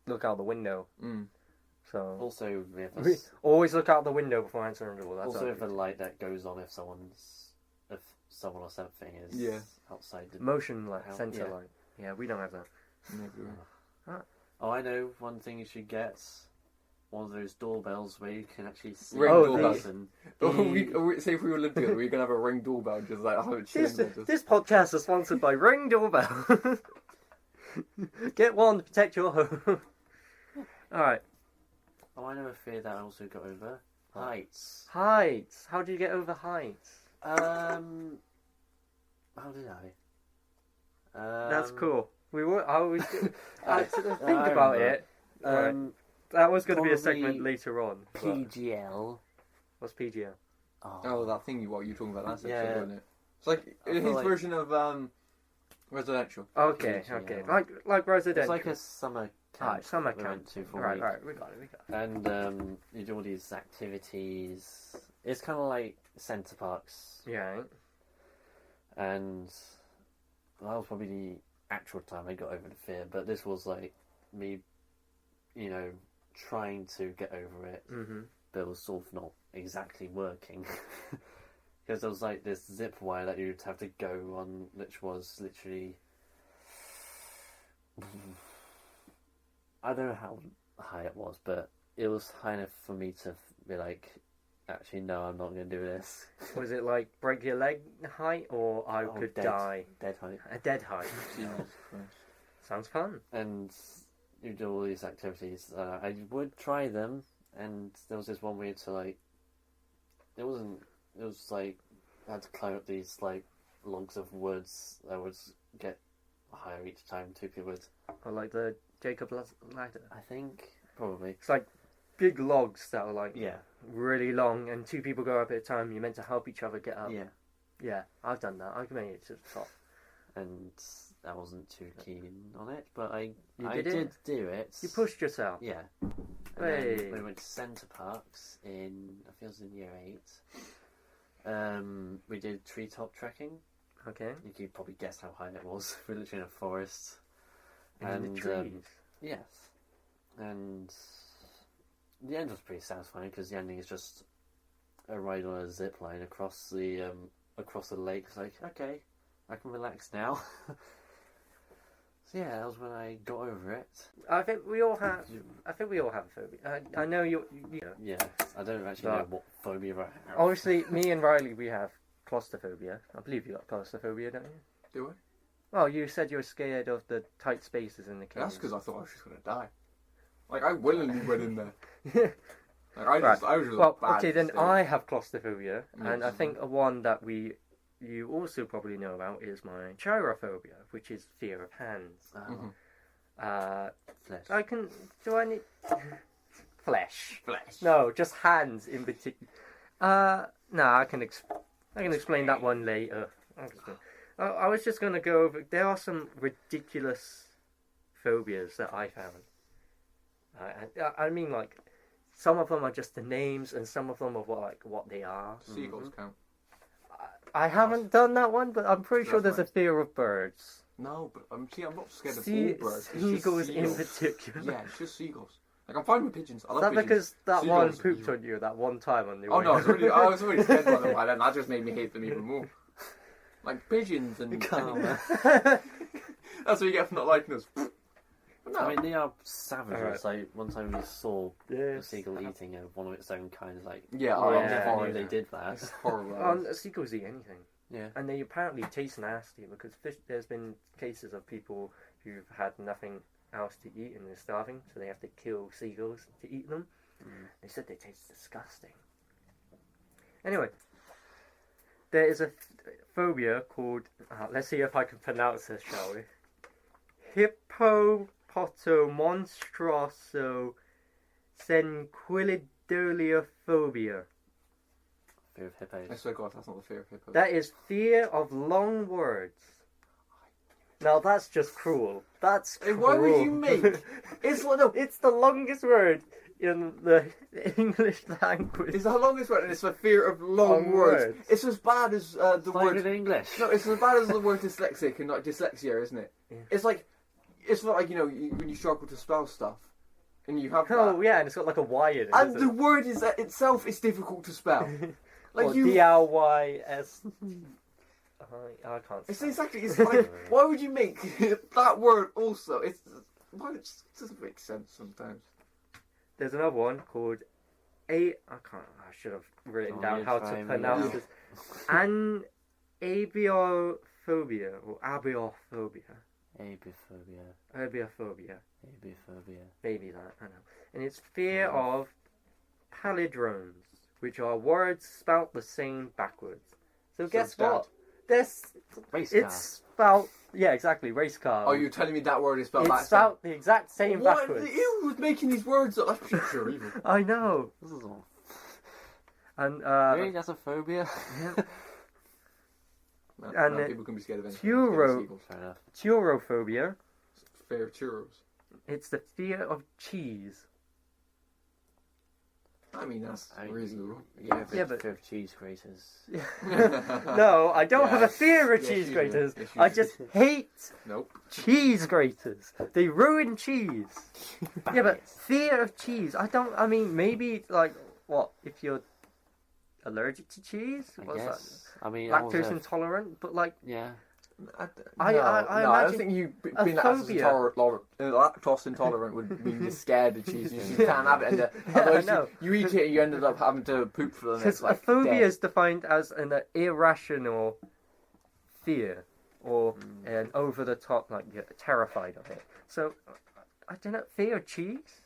look out the window. Mm. So Also, we always look out the window before answering the door. That's also our if a duty. light that goes on if someone or something is outside the Motion light, house. sensor Yeah. light. Yeah, we don't have that. Maybe. Oh, I know one thing you should get. One of those doorbells where you can actually see Ring the doorbell. person. Say if we were living together, we're gonna have a ring doorbell, just like chilling there. Just... This podcast is sponsored by Ring Doorbell. Get one to protect your home. Alright. Oh, I know a fear that I also got over. Heights. Heights. How do you get over heights? How did I? That's cool. We were. I always think I about remember. it. That was going to be a probably segment later on. but- PGL. What's PGL? Oh, that thing you were talking about last Yeah. episode, wasn't it? It's like I feel his like- version of residential. Okay, PGL. okay. Like residential. It's like a summer camp. Right, summer we camp. went to for a Right, week. right. We got it. And you do all these activities. It's kind of like centre parks. Yeah. And that was probably the actual time I got over the fear. But this was like me, trying to get over it. Mm-hmm. But it was sort of not exactly working. Because there was like this zip wire that you'd have to go on, which was literally... I don't know how high it was, but it was high enough for me to be like, actually, no, I'm not going to do this. Was it like break your leg height or I Oh, could dead. die? Dead height. A dead height. Jesus Christ. Sounds fun. And you do all these activities. I would try them, and there was this one where you had to like... It was like, I had to climb up these like logs of woods that would get higher each time. Two people would... Or like the Jacob ladder. I think, probably. It's like big logs that are like Yeah. really long, and two people go up at a time. You're meant to help each other get up. Yeah. Yeah, I've done that. I've made it to the top. And I wasn't too keen on it, but I did it? did do it. You pushed yourself. Yeah. And Hey. then we went to Centre Parks in, I think it was in year 8. We did treetop trekking. Okay. You could probably guess how high it was. We're literally in a forest. In And, the trees. Yes. And the end was pretty satisfying because the ending is just a ride on a zip line across the lake. It's like, okay, I can relax now. So yeah, that was when I got over it. I think we all have. I think we all have a phobia. I know you know. Yeah, I don't actually know what phobia I have. Obviously, me and Riley, we have claustrophobia. I believe you got claustrophobia, don't you? Do I? Well, you said you were scared of the tight spaces in the cave. That's because I thought I was just gonna die. Like I willingly went in there. Like I Right. was just Well, a bad okay, then mistake. I have claustrophobia, and I Yes. think a one that you also probably know about is my gyrophobia, which is fear of hands. Mhm. Flesh. I can. Do I need flesh? Flesh. No, just hands in particular. No, I can explain that one later. I was just going to go over. There are some ridiculous phobias that I found. I mean, like some of them are just the names, and some of them are what they are. Seagulls count. I haven't done that one, but I'm pretty sure That's there's a fear of birds. No, but I'm not scared of all birds. It's just Seagulls in seagulls. particular. Yeah, it's just seagulls. Like I'm fine with pigeons. I Is love that pigeons. because that one Seagulls. pooped on you that one time on the Oh way? no, I was already scared by them by then. That just made me hate them even more. Like pigeons and Karma. that's what you get for not liking us. But no, I mean, they are savages. Alright. Like one time we saw a Yes. seagull eating one of its own kind. Like, yeah, Oh, I yeah. never knew horrible. they did that. That's horrible. Seagulls eat anything. Yeah. And they apparently taste nasty because there's been cases of people who've had nothing else to eat and they're starving, so they have to kill seagulls to eat them. They said they taste disgusting. Anyway, there is a phobia called, let's see if I can pronounce this, shall we? Hippopotomonstroso senquilidoliophobia. Fear of hippos. I swear to God, that's not the fear of hippos. That is fear of long words. Now that's just cruel. That's cruel. Why would you make... It's the longest word in the English language. It's the longest word, and it's the fear of long words. It's as bad as the word... in English. No, it's as bad as the word dyslexic and like dyslexia, isn't it? Yeah. It's not like, when you struggle to spell stuff. And you have that. Oh, yeah, and it's got like a Y in it. And the word itself is difficult to spell. Like D-L-Y-S... I can't. It's exactly. It's like, why would you make that word also? It doesn't make sense sometimes. There's another one called I should have written down how to pronounce this. Abiophobia or abiophobia. Abiophobia. Maybe that. I don't know. And it's fear of palindromes, which are words spelt the same backwards. So guess what? It's spelled, yeah, exactly, race car. Oh, you're telling me that word is spelled It's spelled the exact same backwards. Who was making these words up? That's pure evil. I know. This is all. And really, that's a phobia. Yeah. And people can be scared of anything. Turophobia. Fear of churros. It's the fear of cheese. I mean, that's reasonable. Yeah, but fear of cheese graters. No, I don't have a fear of cheese graters. I just hate cheese graters. They ruin cheese. Yeah, but fear of cheese. I mean, maybe, like, what? If you're allergic to cheese? What's that? I mean, lactose intolerant? But, like... Yeah. I don't think you being lactose intolerant would mean you're scared of cheese. You can't have it, and otherwise you eat it, and you ended up having to poop for the next. Because a phobia is defined as an irrational fear or an over the top, like you're terrified of it. So I don't know, fear of cheese.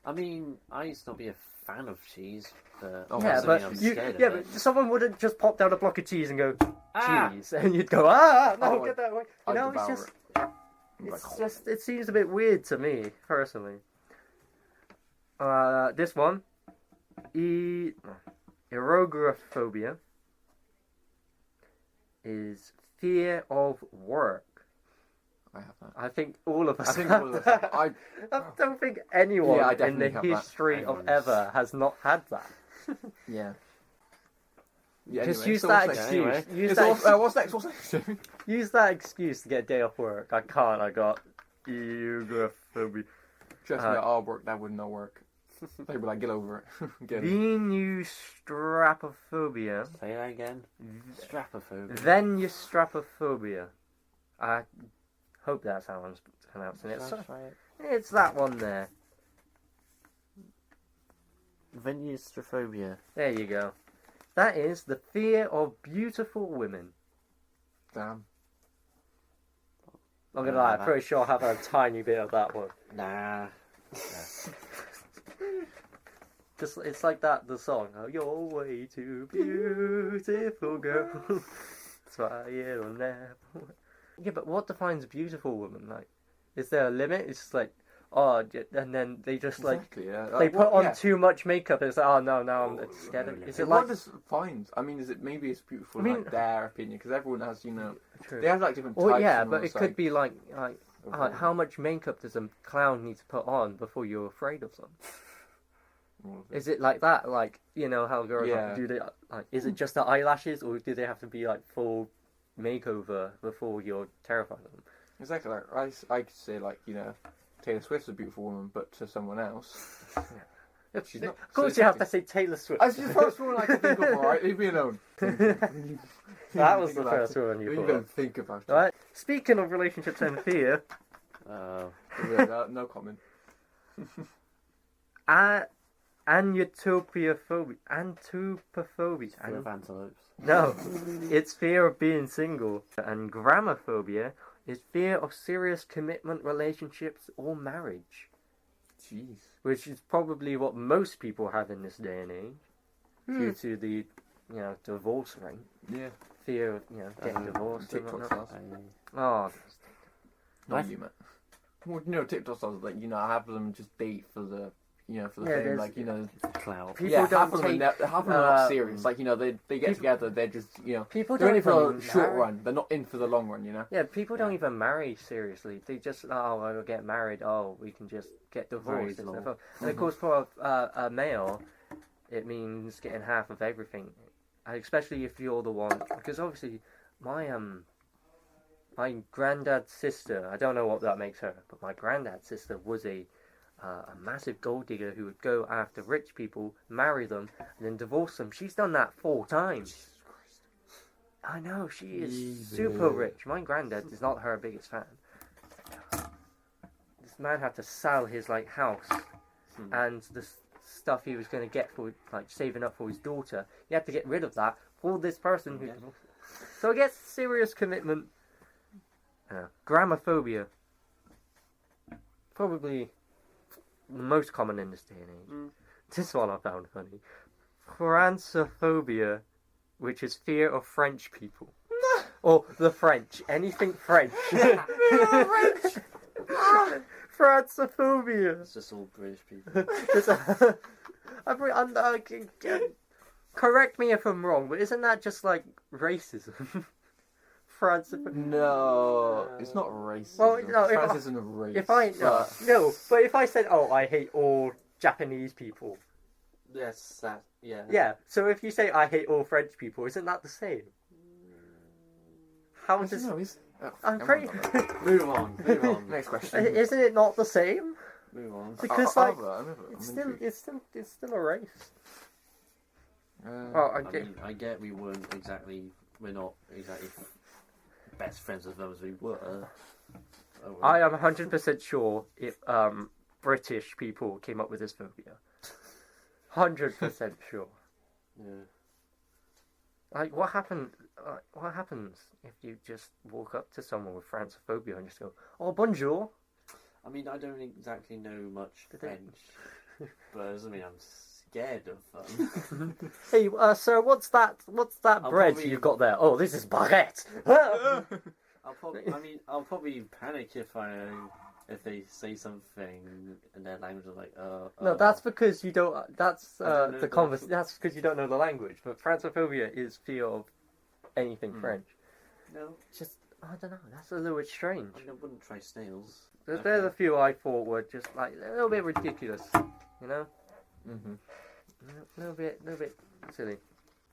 I mean, I used to not be a fan of cheese, but but someone wouldn't just pop down a block of cheese and go cheese, and you'd go get that away. It seems a bit weird to me personally. This one, erogophobia, is fear of work. I have that. I think all of us. I don't think anyone in the history of ever has not had that. Yeah. Just anyway, use that excuse. What's next? Use that excuse to get a day off work. I can't. I got erogophobia. Trust me, at our work that would not work. They'd be like, get over it. Venustrapophobia. Say that again. Strapophobia. Venustrapophobia. I hope that's how I'm pronouncing it. That's right. It's that one there. Venustraphobia. There you go. That is the fear of beautiful women. Damn. I'm gonna lie, I'm pretty sure I have a tiny bit of that one. Nah. Just it's like that the song. Oh, you're way too beautiful, girl. That's why it'll never. Yeah, but what defines a beautiful woman? Like, is there a limit? It's just like, and then they just they put on too much makeup. And it's like, no, I'm scared. Is it like? What is fine? I mean, maybe it's beautiful in their opinion, because everyone has, they have like different types. Well, yeah, but it could be like how much makeup does a clown need to put on before you're afraid of them? Is it like that? Like, how girls have to do they is it just the eyelashes, or do they have to be like full makeover before you're terrified of them? Exactly. Like I could say, like, Taylor Swift's a beautiful woman, but to someone else, she's not. Of course, you have to say Taylor Swift. That's the first one I could think of. All right, leave me alone. That was the first one you thought. Don't think about it. Right. Speaking of relationships and fear, no comment. Anatopophobia. Anthropophobia. Fear of antelopes. No, it's fear of being single. And gramophobia is fear of serious commitment, relationships, or marriage. Jeez. Which is probably what most people have in this day and age. Due to the, divorce rate. Yeah. Fear of, getting divorced and TikTok whatnot. stars. Oh, Not you, man. Well, TikTok stars, like, have them just date for the, for the Yeah, fame, there's- Clout. People don't half of take, them are not serious. Like, they get together, they're just, people they're don't in it for even the short marry. run. They're not in for the long run, Yeah, people don't even marry seriously. They just, we'll get married. Oh, we can just get divorced. Very And, long. and of course, for a male, it means getting half of everything. Especially if you're the one, because obviously, my granddad's sister. I don't know what that makes her, but my granddad's sister was a massive gold digger who would go after rich people, marry them, and then divorce them. She's done that 4 times. Jesus Christ. I know, she is Jesus. super rich. My granddad is not her biggest fan. This man had to sell his house and the stuff he was going to get for saving up for his daughter. He had to get rid of that for this person who. So I guess serious commitment. Gramophobia. Probably the most common in this day and age. This one I found funny. Francophobia, which is fear of French people. Or the French. Anything French. Francophobia. It's just all British people. Correct me if I'm wrong, but isn't that just racism? Francophobia. No, it's not racism. Well, no, if France I- isn't a race. But if I said, I hate all Japanese people, Yes, that. Yeah. yeah. So if you say I hate all French people, isn't that the same? How I does? don't know, I'm never pretty. mind on that. Move on. Move on. Next question. Isn't it not the same? Move on. Because I remember, it's I'm intrigued. still a race. Uh, Oh, I okay. mean, I get we're not exactly best friends with them as we were. Oh, well. I am 100% sure if British people came up with this phobia. 100% sure. Yeah. What happens if you just walk up to someone with Francophobia and just go, "Oh, bonjour"? I mean, I don't exactly know much Did they- French, but it doesn't mean I'm scared of them. Hey, sir, what's that I'll bread probably- you've got there? Oh, this is baguette. I'll probably panic if they say something in their language like No, that's because you don't. That's I don't know the the- convers. That's because you don't know the language. But Francophobia is fear of anything French. no. Just I don't know. That's a little bit strange. I mean, I wouldn't try snails. There's a few I thought were just a little bit ridiculous. You know, a little bit silly.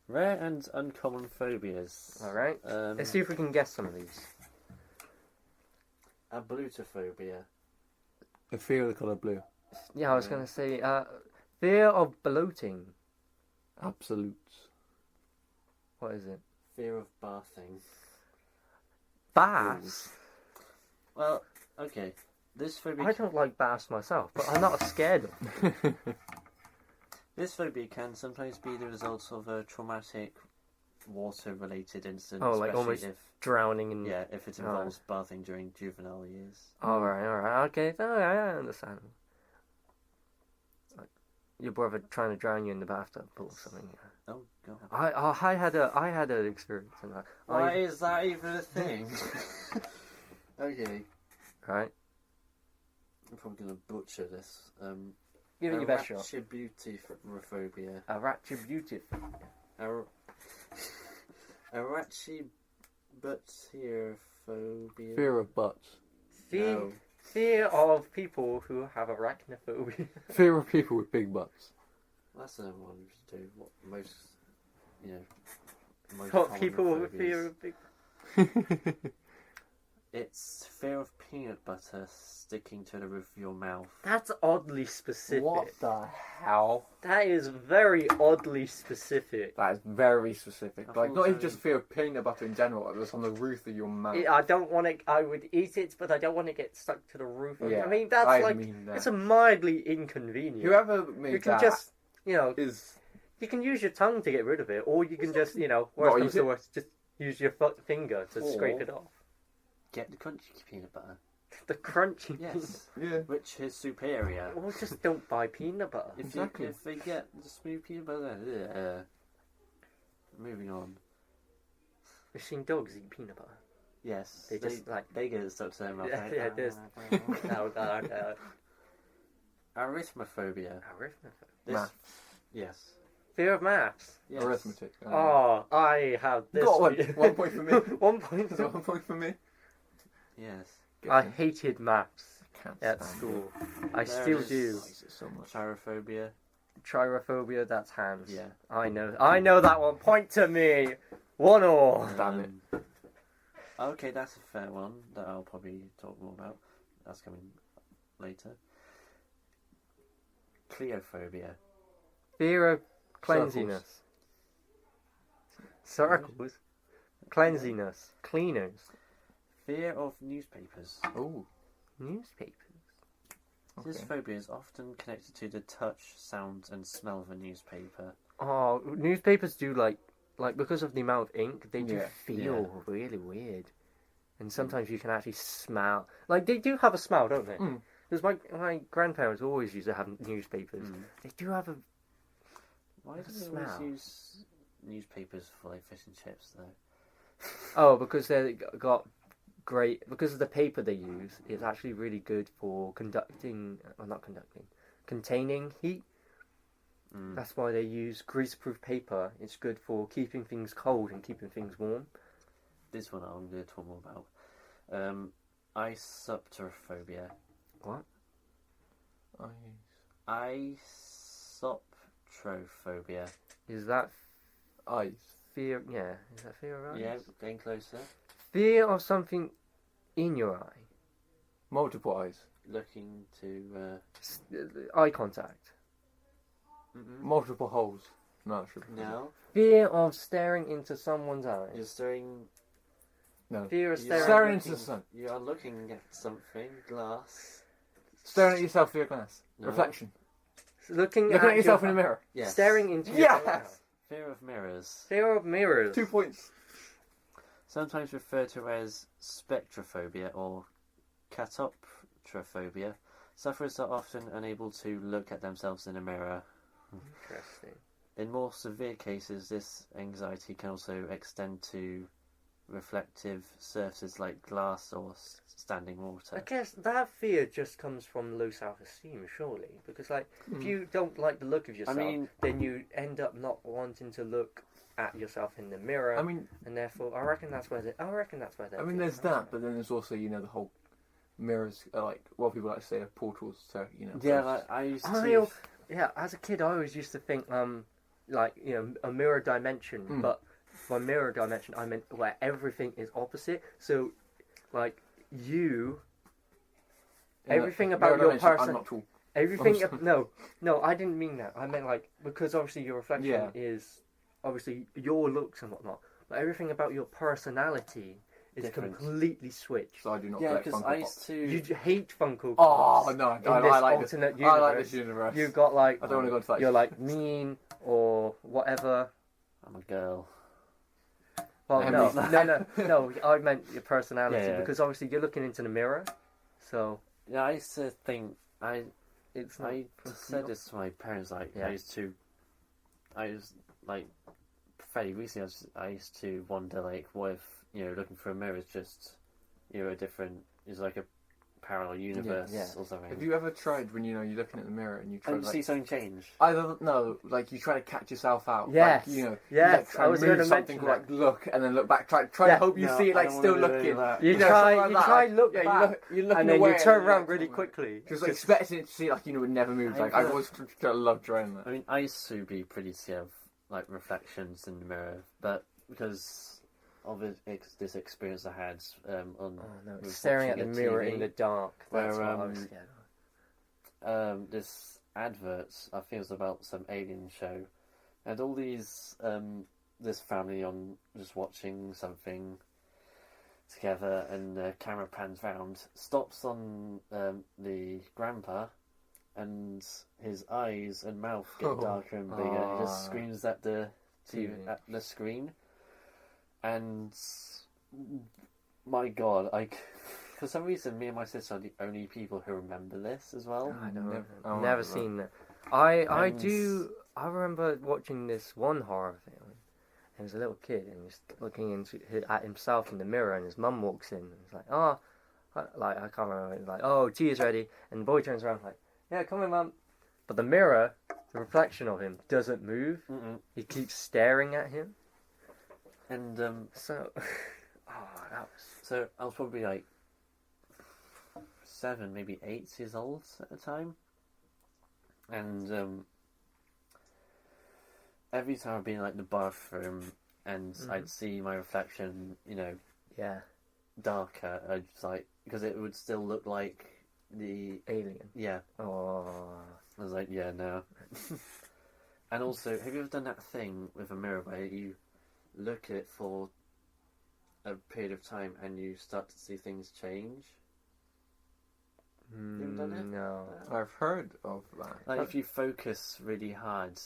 Rare and uncommon phobias. All right. Let's see if we can guess some of these. Ablutophobia. the fear of the colour blue. Yeah, I was gonna say fear of bloating. Absolutes. What is it? Fear of bathing. Baths. Well, okay. This phobia. I don't like baths myself, but I'm not scared of them. This phobia can sometimes be the result of a traumatic water-related incident. Oh, like especially almost if drowning in. if it involves bathing during juvenile years. All right, okay. Oh, I understand. Like your brother trying to drown you in the bathtub or something. Oh god. I had an experience in that. Why is that even a thing? Okay. Right. I'm probably gonna butcher this. Give it your best shot. Arachibutyrophobia. Arachibutyrophobia. Arachibutyrophobia. Fear of butts. No. Fear of people who have arachnophobia. Fear of people with big butts. That's another one we should do. What most, most What common people with phobias. fear of big. It's fear of peanut butter sticking to the roof of your mouth. That's oddly specific. What the hell? That is very oddly specific. That is very specific. I Like, thought not even so. just fear of peanut butter in general, like, just on the roof of your mouth. I don't want to. I would eat it, but I don't want to get stuck to the roof. Yeah, I mean, that's I like mean that. it's a mildly inconvenient. Whoever made You can that just is... you can use your tongue to get rid of it, or you can just, Not worst comes use to it. worst, just use your finger to scrape it off. Get the crunchy peanut butter. The crunchy. Yes. Yeah. Which is superior. Or just don't buy peanut butter. Exactly. If they get the smooth peanut butter, moving on. You've seen dogs eat peanut butter. Yes, They just they get stuck to their mouth. Yeah, there's- No, Arithmophobia. Arithmetic. This, Maths. yes. Fear of maths. Yes. Arithmetic. Oh, I have this. Got one. 1 point for me. 1 point. Is it 1 point for me? Yes. I hated maths Can't at stand school. it. I There still is- do. I hate it so much. Chirophobia. Trirophobia, that's hands. Yeah. I know that one. Point to me. 1-1. Damn it. Okay, that's a fair one that I'll probably talk more about. That's coming later. Cleophobia. Fear of cleanliness. Circles. Cleanliness. Cleaners. Fear of newspapers. Oh. Newspapers. This Okay. phobia is often connected to the touch, sound, and smell of a newspaper. Oh, newspapers do like because of the amount of ink, they do Yeah. feel really weird. And sometimes you can actually smell. Like, they do have a smell, don't they? Mm. Because my grandparents always used to have newspapers. Mm. They do have a... Why The do they always smell. use newspapers for like fish and chips though? Oh, because they got great... Because of the paper they use, it's actually really good for containing heat. Mm. That's why they use greaseproof paper. It's good for keeping things cold and keeping things warm. This one I'm going to talk more about. Isopterophobia. What? Isopterophobia. Is that Eyes. fear? Yeah, is that fear of eyes? Yeah, getting closer. Fear of something in your eye. Multiple eyes. Looking to. Eye contact. Multiple holes. No, it should be. No, Fear of staring into someone's eyes. you're staring. No. Fear of You're staring. Staring into the sun. You are looking at something. Glass. Staring at yourself through a glass. No. Reflection. Looking Looking at yourself in a mirror. Yes. Staring into your Yes! eyes. Fear of mirrors. Fear of mirrors. 2 points. Sometimes referred to as spectrophobia or catoptrophobia. Sufferers are often unable to look at themselves in a mirror. Interesting. In more severe cases, this anxiety can also extend to reflective surfaces like glass or standing I water. guess that fear just comes from low self-esteem, surely. Because, like, if you don't like the look of yourself, mean- then you end up not wanting to look at yourself in the mirror. I mean, and therefore, I reckon that's where that there's that, but then there's also, the whole mirrors are like, what people like to say are portals to, Yeah, ghosts. like I used I to. Yeah, as a kid, I always used to think, a mirror dimension. But by mirror dimension, I meant where everything is opposite. So, like, everything about your person, I'm not tall. everything. No, I didn't mean that. I meant like because obviously your reflection is obviously your looks and whatnot, but everything about your personality is Different. completely switched. So I do not Yeah, collect because Funko I Pops. used to. You hate Funko Oh, Pops. no, In I this like this. alternate I like universe, this universe. You've got like I don't want to go into that. you're like mean or whatever. I'm a girl. Well, Emily. no. I meant your personality Yeah. because obviously you're looking into the mirror, so Yeah, I used to think it's not. I said this to my parents. Like Yeah. I was like fairly recently. I used to wonder like, what if looking for a mirror is just a different, is like a parallel universe yeah. or something. Have you ever tried when you're looking at the mirror and you try And to you see something change? either like you try to catch yourself out, Yes. like, you Yes, like, try I and was move gonna something, mention like look and then look back, try Yeah. to hope you No, see it I like don't still wanna do looking. that. You know, try, something you like try that. look Yeah, back, you're looking and then away you turn and around like, really quickly. just like expecting it to see like would never move. Like I always love trying that. I mean, I used to be pretty scared of like reflections in the mirror, but because of this experience I had on Oh no, with staring at the watching a mirror TV, in the dark. That's where, what I was scared of. this advert, I think it was about some alien show, and all these this family on just watching something together, and the camera pans round, stops on the grandpa, and his eyes and mouth get darker and bigger. He just screams at the screen, and my God, for some reason, me and my sister are the only people who remember this as well. I know. I've Never seen that. I I remember watching this one horror film. He was a little kid and he's looking at himself in the mirror, and his mum walks in and he's like, "Oh," like I can't remember. He's like, "Oh, tea is ready," and the boy turns around like, "Yeah, come in, mum." But the mirror, the reflection of him, doesn't move. Mm-mm. He keeps staring at him. And So, that was. So I was probably like 7, maybe 8 years old at the time, and every time I'd be in like the bathroom and I'd see my reflection, Yeah. darker, I'd just like, because it would still look like the Alien. yeah. Oh. I was like, yeah, no. And also, have you ever done that thing with a mirror where you look at it for a period of time and you start to see things change? You ever done it? No. I've heard of that. Like if you focus really hard,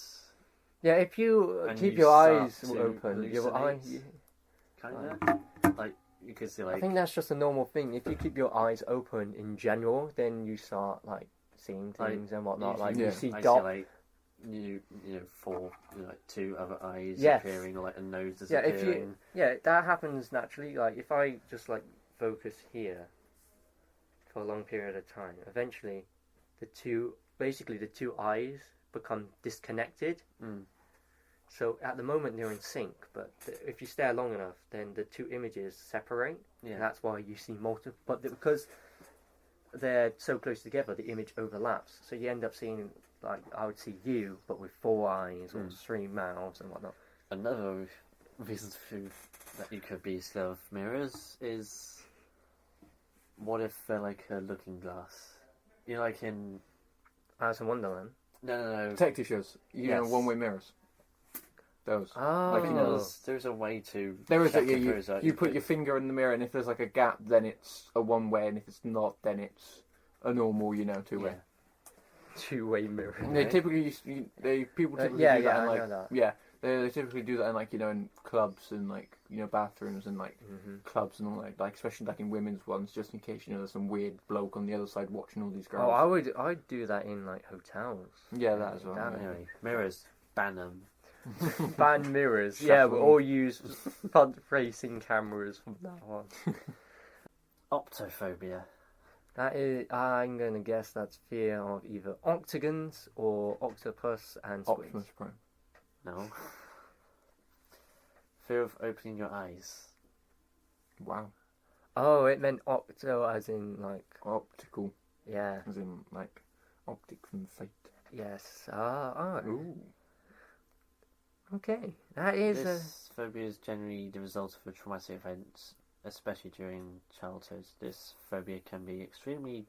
Yeah, if you and keep you your eyes start to open, your hallucinate, eyes. kinda, like you could see like. I think that's just a normal thing. If you keep your eyes open in general, then you start like seeing things and whatnot. Like you see I dots. see like you know 4, like 2 other eyes Yes. appearing, or like a nose Yeah, disappearing. that happens naturally. Like if I just like focus here for a long period of time, eventually the two eyes become disconnected. Mm. So at the moment they're in sync, but if you stare long enough, then the two images separate. Yeah. And that's why you see multiple. But because they're so close together, the image overlaps. So you end up seeing, like, I would see you, but with 4 eyes or 3 mouths and whatnot. Another reason that you could be scared of mirrors is, what if they're like a looking glass? Like in Alice in Wonderland. no. Detective shows, Yes. one-way mirrors. Those. Oh. Like, There's a way to. There is check that, if you, there's a- you put your finger in the mirror, and if there's like a gap, then it's a one-way, and if it's not, then it's a normal, two-way. Yeah. 2-way mirror. They typically people typically yeah, do that I in like know that. yeah, they typically do that in like in clubs and like bathrooms and like clubs and all like especially like in women's ones, just in case there's some weird bloke on the other side watching all these girls. Oh, I'd do that in like hotels. Yeah, that as well. That- Yeah. Anyway, mirrors, ban them. Ban mirrors. Yeah, Shuffle. we'll all use front-facing cameras from now on. Optophobia. That is, I'm gonna guess that's fear of either octagons or octopus and squids. Optimus Prime. No. Fear of opening your eyes. Wow. Oh, it meant octo as in like, Optical, yeah, as in like optic from fate. yes. Oh. Ooh. Okay, that is This phobia is generally the result of a traumatic event, especially during childhood. This phobia can be extremely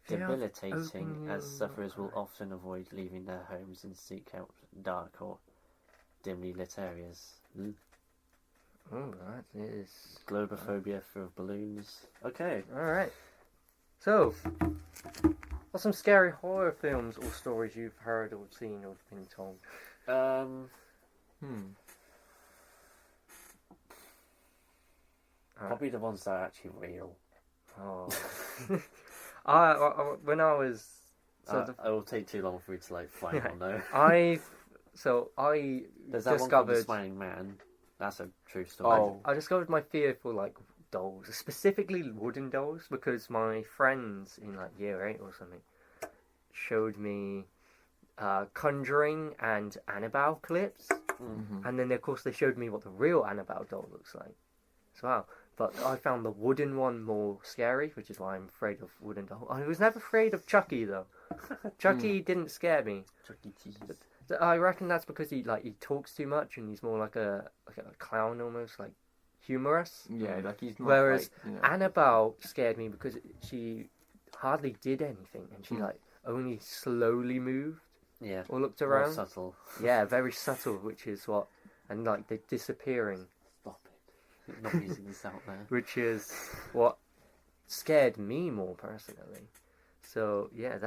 Fear of debilitating, opening as your sufferers will often avoid leaving their homes and seek out dark or dimly lit areas. Oh, that is. Globophobia, fear of balloons. Okay. Alright. So, what's some scary horror films or stories you've heard or seen or been told? Probably the ones that are actually real. Oh. When I was. It will take too long for you to find one though. I There's that one called discovered. The Smiling Man. That's a true story. I discovered my fear for dolls, specifically wooden dolls, because my friends in year 8 or something showed me Conjuring and Annabelle clips, and then of course they showed me what the real Annabelle doll looks like as well. But I found the wooden one more scary, which is why I'm afraid of wooden dolls. I was never afraid of Chucky though. Chucky didn't scare me. Chuck E. Cheese. I reckon that's because he talks too much and he's more like a clown almost, humorous. Yeah, he's not. Whereas Annabelle scared me because she hardly did anything and she only slowly moved Yeah. or looked More around. subtle. Yeah, very subtle, which is what, and the disappearing, Stop it. Not using this out there. which is what scared me more personally. So yeah,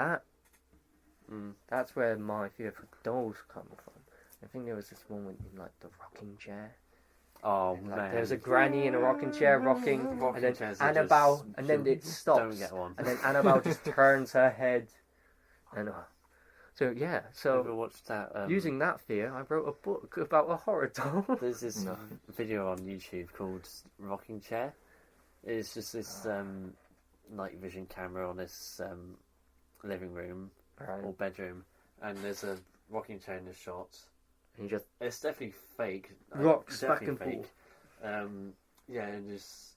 That's where my fear for dolls come from. I think there was this one in like the rocking chair. Oh And, like, man, there's a granny in a rocking chair rocking, and then chairs are Annabelle, just- and then it stops, Don't get one. and then Annabelle just turns her head, and so yeah. Ever So watched that? using that fear, I wrote a book about a horror doll. There's this No. video on YouTube called Rocking Chair. It's just this night vision camera on this living room Right. or bedroom, and there's a rocking chair in the shot. And you just It's definitely fake. Rocks back definitely and fake. Yeah, and just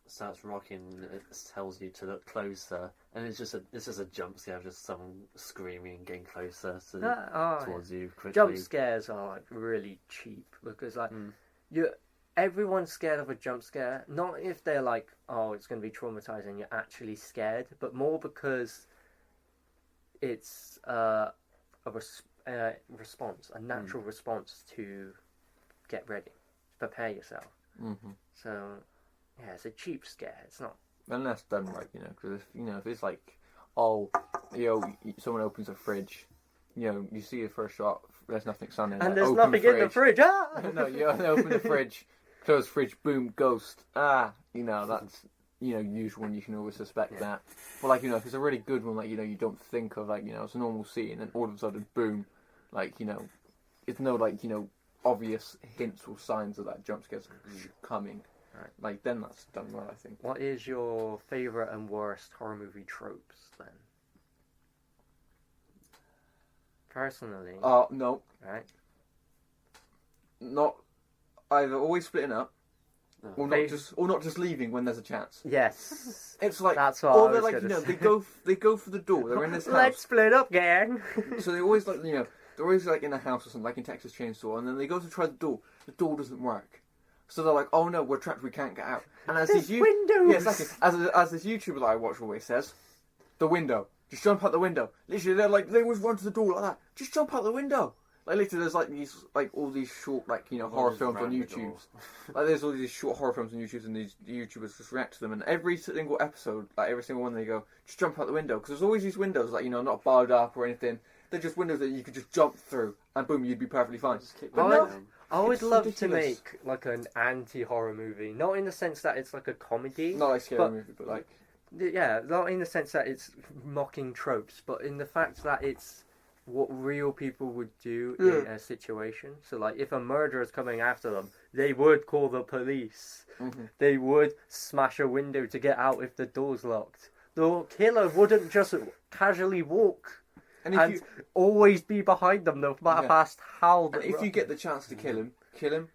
starts rocking. It tells you to look closer, and it's just a jump scare, of just someone screaming, getting closer towards you quickly. jump scares are like really cheap because like everyone's scared of a jump scare. Not if they're like, oh, it's going to be traumatizing. You're actually scared, but more because it's response, a natural response to get ready, prepare yourself. Mm-hmm. So, yeah, it's a cheap scare. It's not. Unless done right, because if it's like, oh, someone opens a fridge, you see the first shot, there's nothing standing there. And there's Open nothing in the fridge. Ah! No, you open the fridge, close fridge, boom, ghost. That's usual one. You can always suspect that. But like if it's a really good one, like you don't think of it's a normal scene, and then all of a sudden, boom, it's no obvious hints or signs of that jump scare's coming. Right. Then that's done well, I think. What is your favourite and worst horror movie tropes then? Personally, No, right? not either always splitting up, or Fav- not just leaving when there's a chance. Yes. It's like, That's what or I they're was like gonna say. they go for the door. They're in this house. Let's split up, gang. So they always they're always in a house or something, like in Texas Chainsaw, and then they go to try the door. The door doesn't work. So they're like, oh no, we're trapped, we can't get out. And as There's these windows! Yeah, exactly. As this YouTuber that I watch always says, the window. Just jump out the window. Literally, they always run to the door like that. Just jump out the window. Literally, there's all these short horror films on YouTube. There's all these short horror films on YouTube, and these YouTubers just react to them. And every single episode, every single one, they go, just jump out the window, because there's always these windows not barred up or anything. They're just windows that you could just jump through, and boom, you'd be perfectly fine. But no, I would it's love ridiculous. to make like an anti-horror movie, not in the sense that it's like a comedy. Not like a scary movie, but Yeah, not in the sense that it's mocking tropes, but in the fact that it's what real people would do in a situation. So, like, if a murderer is coming after them, they would call the police. Mm-hmm. They would smash a window to get out if the door's locked. The killer wouldn't just casually walk and always be behind them, no matter past how. And if you get the chance to kill him.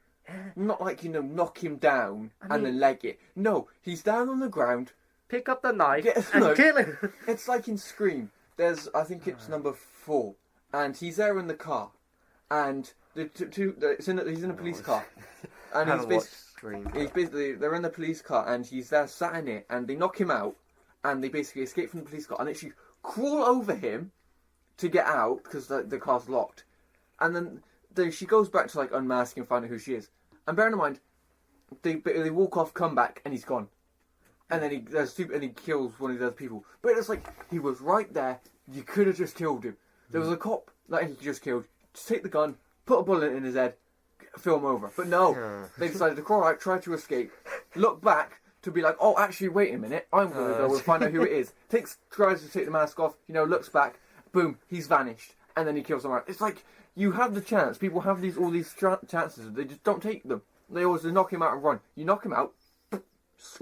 Not knock him down and then leg it. No, he's down on the ground. Pick up the knife and kill him. It's like in Scream. I think it's number 4, and he's there in the car, and he's in a police car, and he's basically they're in the police car, and he's there sat in it, and they knock him out, and they basically escape from the police car, and actually crawl over him to get out because the car's locked, and then she goes back to unmask and find out who she is, and bear in mind, they walk off, come back, and he's gone. And then he kills one of the other people. But it's he was right there. You could have just killed him. There was a cop that he just killed. Just take the gun, put a bullet in his head, film over. But no, they decided to crawl out, try to escape, look back to be like, oh, actually, wait a minute. I'm going to go and find out who it is. Tries to take the mask off, looks back, boom, he's vanished. And then he kills someone. It's you have the chance. People have all these chances. They just don't take them. They always knock him out and run. You knock him out,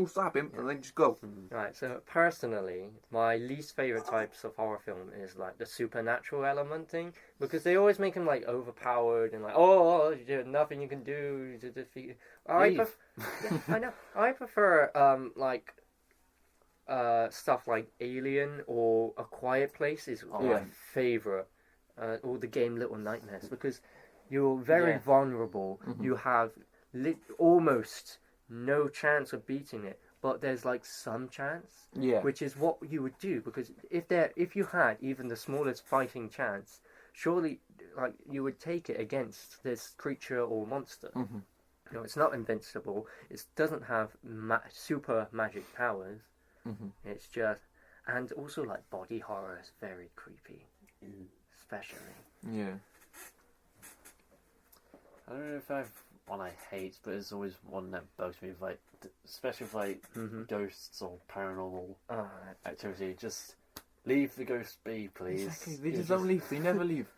stab him, and then just go. Right, so personally, my least favourite types of horror film is the supernatural element thing, because they always make him overpowered and there's nothing you can do to defeat. I know. I prefer stuff like Alien or A Quiet Place is my favourite. Or the game Little Nightmares, because you're very vulnerable. Mm-hmm. You have almost no chance of beating it, but there's some chance, which is what you would do, because if you had even the smallest fighting chance, surely you would take it against this creature or monster. Mm-hmm. It's not invincible, it doesn't have super magic powers. Mm-hmm. It's just, and also body horror is very creepy. especially. Yeah. I don't know if I have one I hate, but there's always one that bugs me, like, especially with, like, ghosts or paranormal activity. Just leave the ghost be, please. Exactly. They just don't leave. They never leave.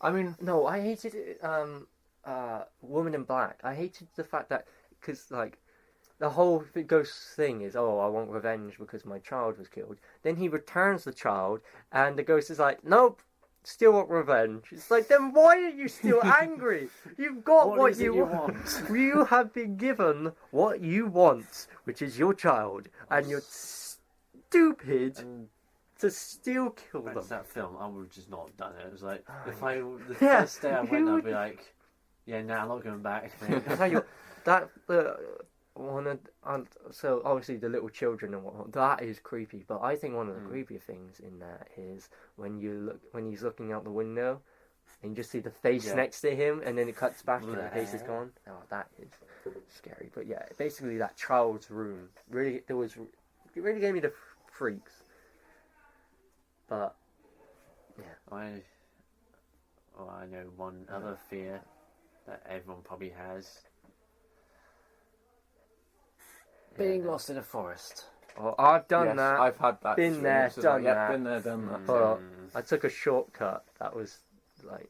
I mean... No, I hated it, Woman in Black. I hated the fact that, because, like, the whole ghost thing is, oh, I want revenge because my child was killed. Then he returns the child, and the ghost is like, nope, still want revenge. It's like, then why are you still angry? You've got what you want. You have been given what you want, which is your child, and you're stupid to still kill them. That film, I would have just not done it. It was like, the first day I went, I'd be like, yeah, nah, I'm not going back. I tell you, so obviously the little children and whatnot, that is creepy. But I think one of the creepier things in that is when he's looking out the window, and you just see the face next to him, and then it cuts back and the face is gone. Oh, that is scary. But yeah, basically that child's room it really gave me the freaks. But yeah, I know one other fear that everyone probably has. Being lost in a forest. Oh, I've done that. I've had that. Been there, done that. Been there, done that. But I took a shortcut that was like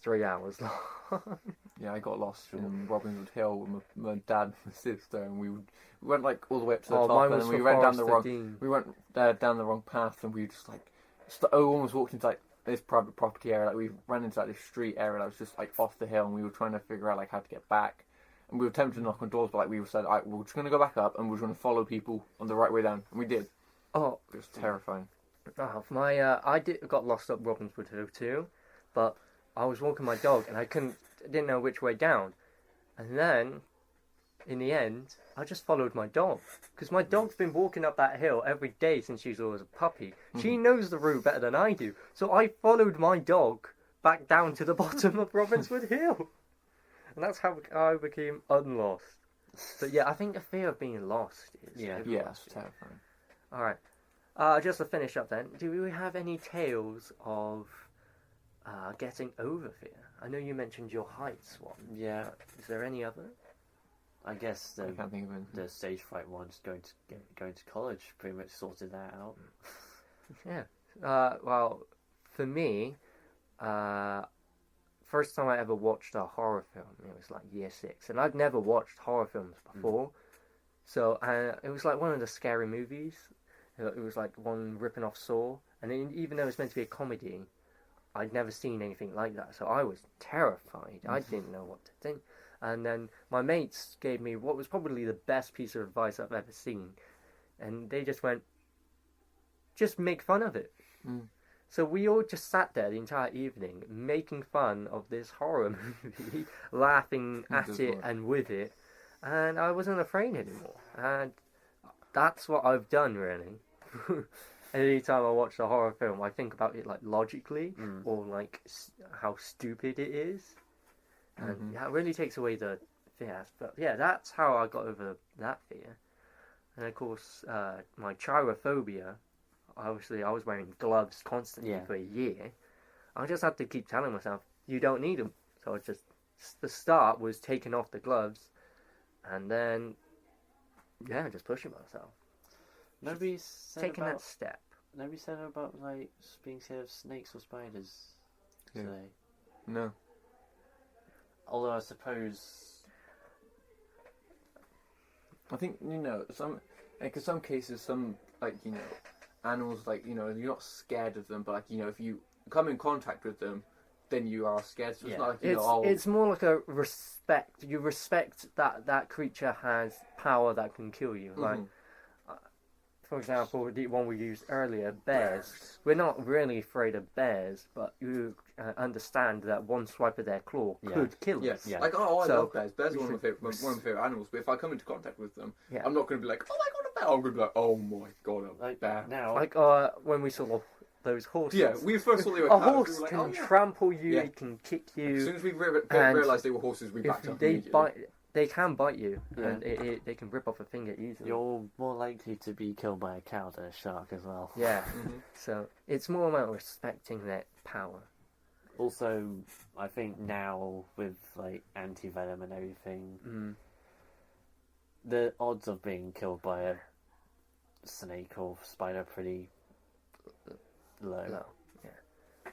3 hours long. Yeah, I got lost in Robin's Hill with my dad and my sister, and we went like all the way up to the top, and we went down the wrong path, and we just like almost walked into like this private property area. Like we ran into like this street area that was just like off the hill, and we were trying to figure out like how to get back. And we were tempted to knock on doors, but like we said, we're just going to go back up, and we're going to follow people on the right way down, and we did. Oh, it was terrifying. Oh, I got lost up Robinswood Hill too, but I was walking my dog, and I didn't know which way down, and then in the end, I just followed my dog because my dog's been walking up that hill every day since she was a puppy. She knows the route better than I do, so I followed my dog back down to the bottom of Robinswood Hill. And that's how I became unlost. But yeah, I think the fear of being lost is... Yeah, it's terrifying. Alright. Just to finish up then, do we have any tales of getting over fear? I know you mentioned your heights one. Yeah. Is there any other? I guess I can't think of anything. The stage fright one's going to college pretty much sorted that out. Yeah. Well, for me... first time I ever watched a horror film, it was like year 6, and I'd never watched horror films before, so it was like one of the scary movies. It was like one ripping off Saw, and even though it was meant to be a comedy, I'd never seen anything like that, so I was terrified. I didn't know what to think, and then my mates gave me what was probably the best piece of advice I've ever seen, and they just went, just make fun of it. So we all just sat there the entire evening making fun of this horror movie, laughing at it and with it, and I wasn't afraid anymore. And that's what I've done, really. Anytime I watch a horror film, I think about it like logically or like how stupid it is, and it really takes away the fear. But yeah, that's how I got over that fear. And of course, my chirophobia. Obviously, I was wearing gloves constantly for a year. I just had to keep telling myself, you don't need them. So the start was taking off the gloves, and then, just pushing myself. Nobody said taking that step. Nobody said about, like, being scared of snakes or spiders today. No. Although I suppose... I think, some cases, animals, you're not scared of them, but, if you come in contact with them, then you are scared. So it's not like, it's more like a respect. You respect that creature has power that can kill you. Like, for example, the one we used earlier, bears. We're not really afraid of bears, but you understand that one swipe of their claw could kill us. Yeah. I love bears. Bears are one of my favourite animals, but if I come into contact with them, I'm not going to be like, oh my god, a bear. I'm going to be like, oh my god, a bear. Now, like when we saw those horses. Yeah, we first saw they were a horse can trample you, it can kick you. As soon as we realised they were horses, we backed up immediately. they can bite you, Yeah. and they can rip off a finger easily. You're more likely to be killed by a cow than a shark as well. Yeah, Mhm. so it's more about respecting their power. Also, I think now with like anti-venom and everything, the odds of being killed by a snake or spider are pretty low.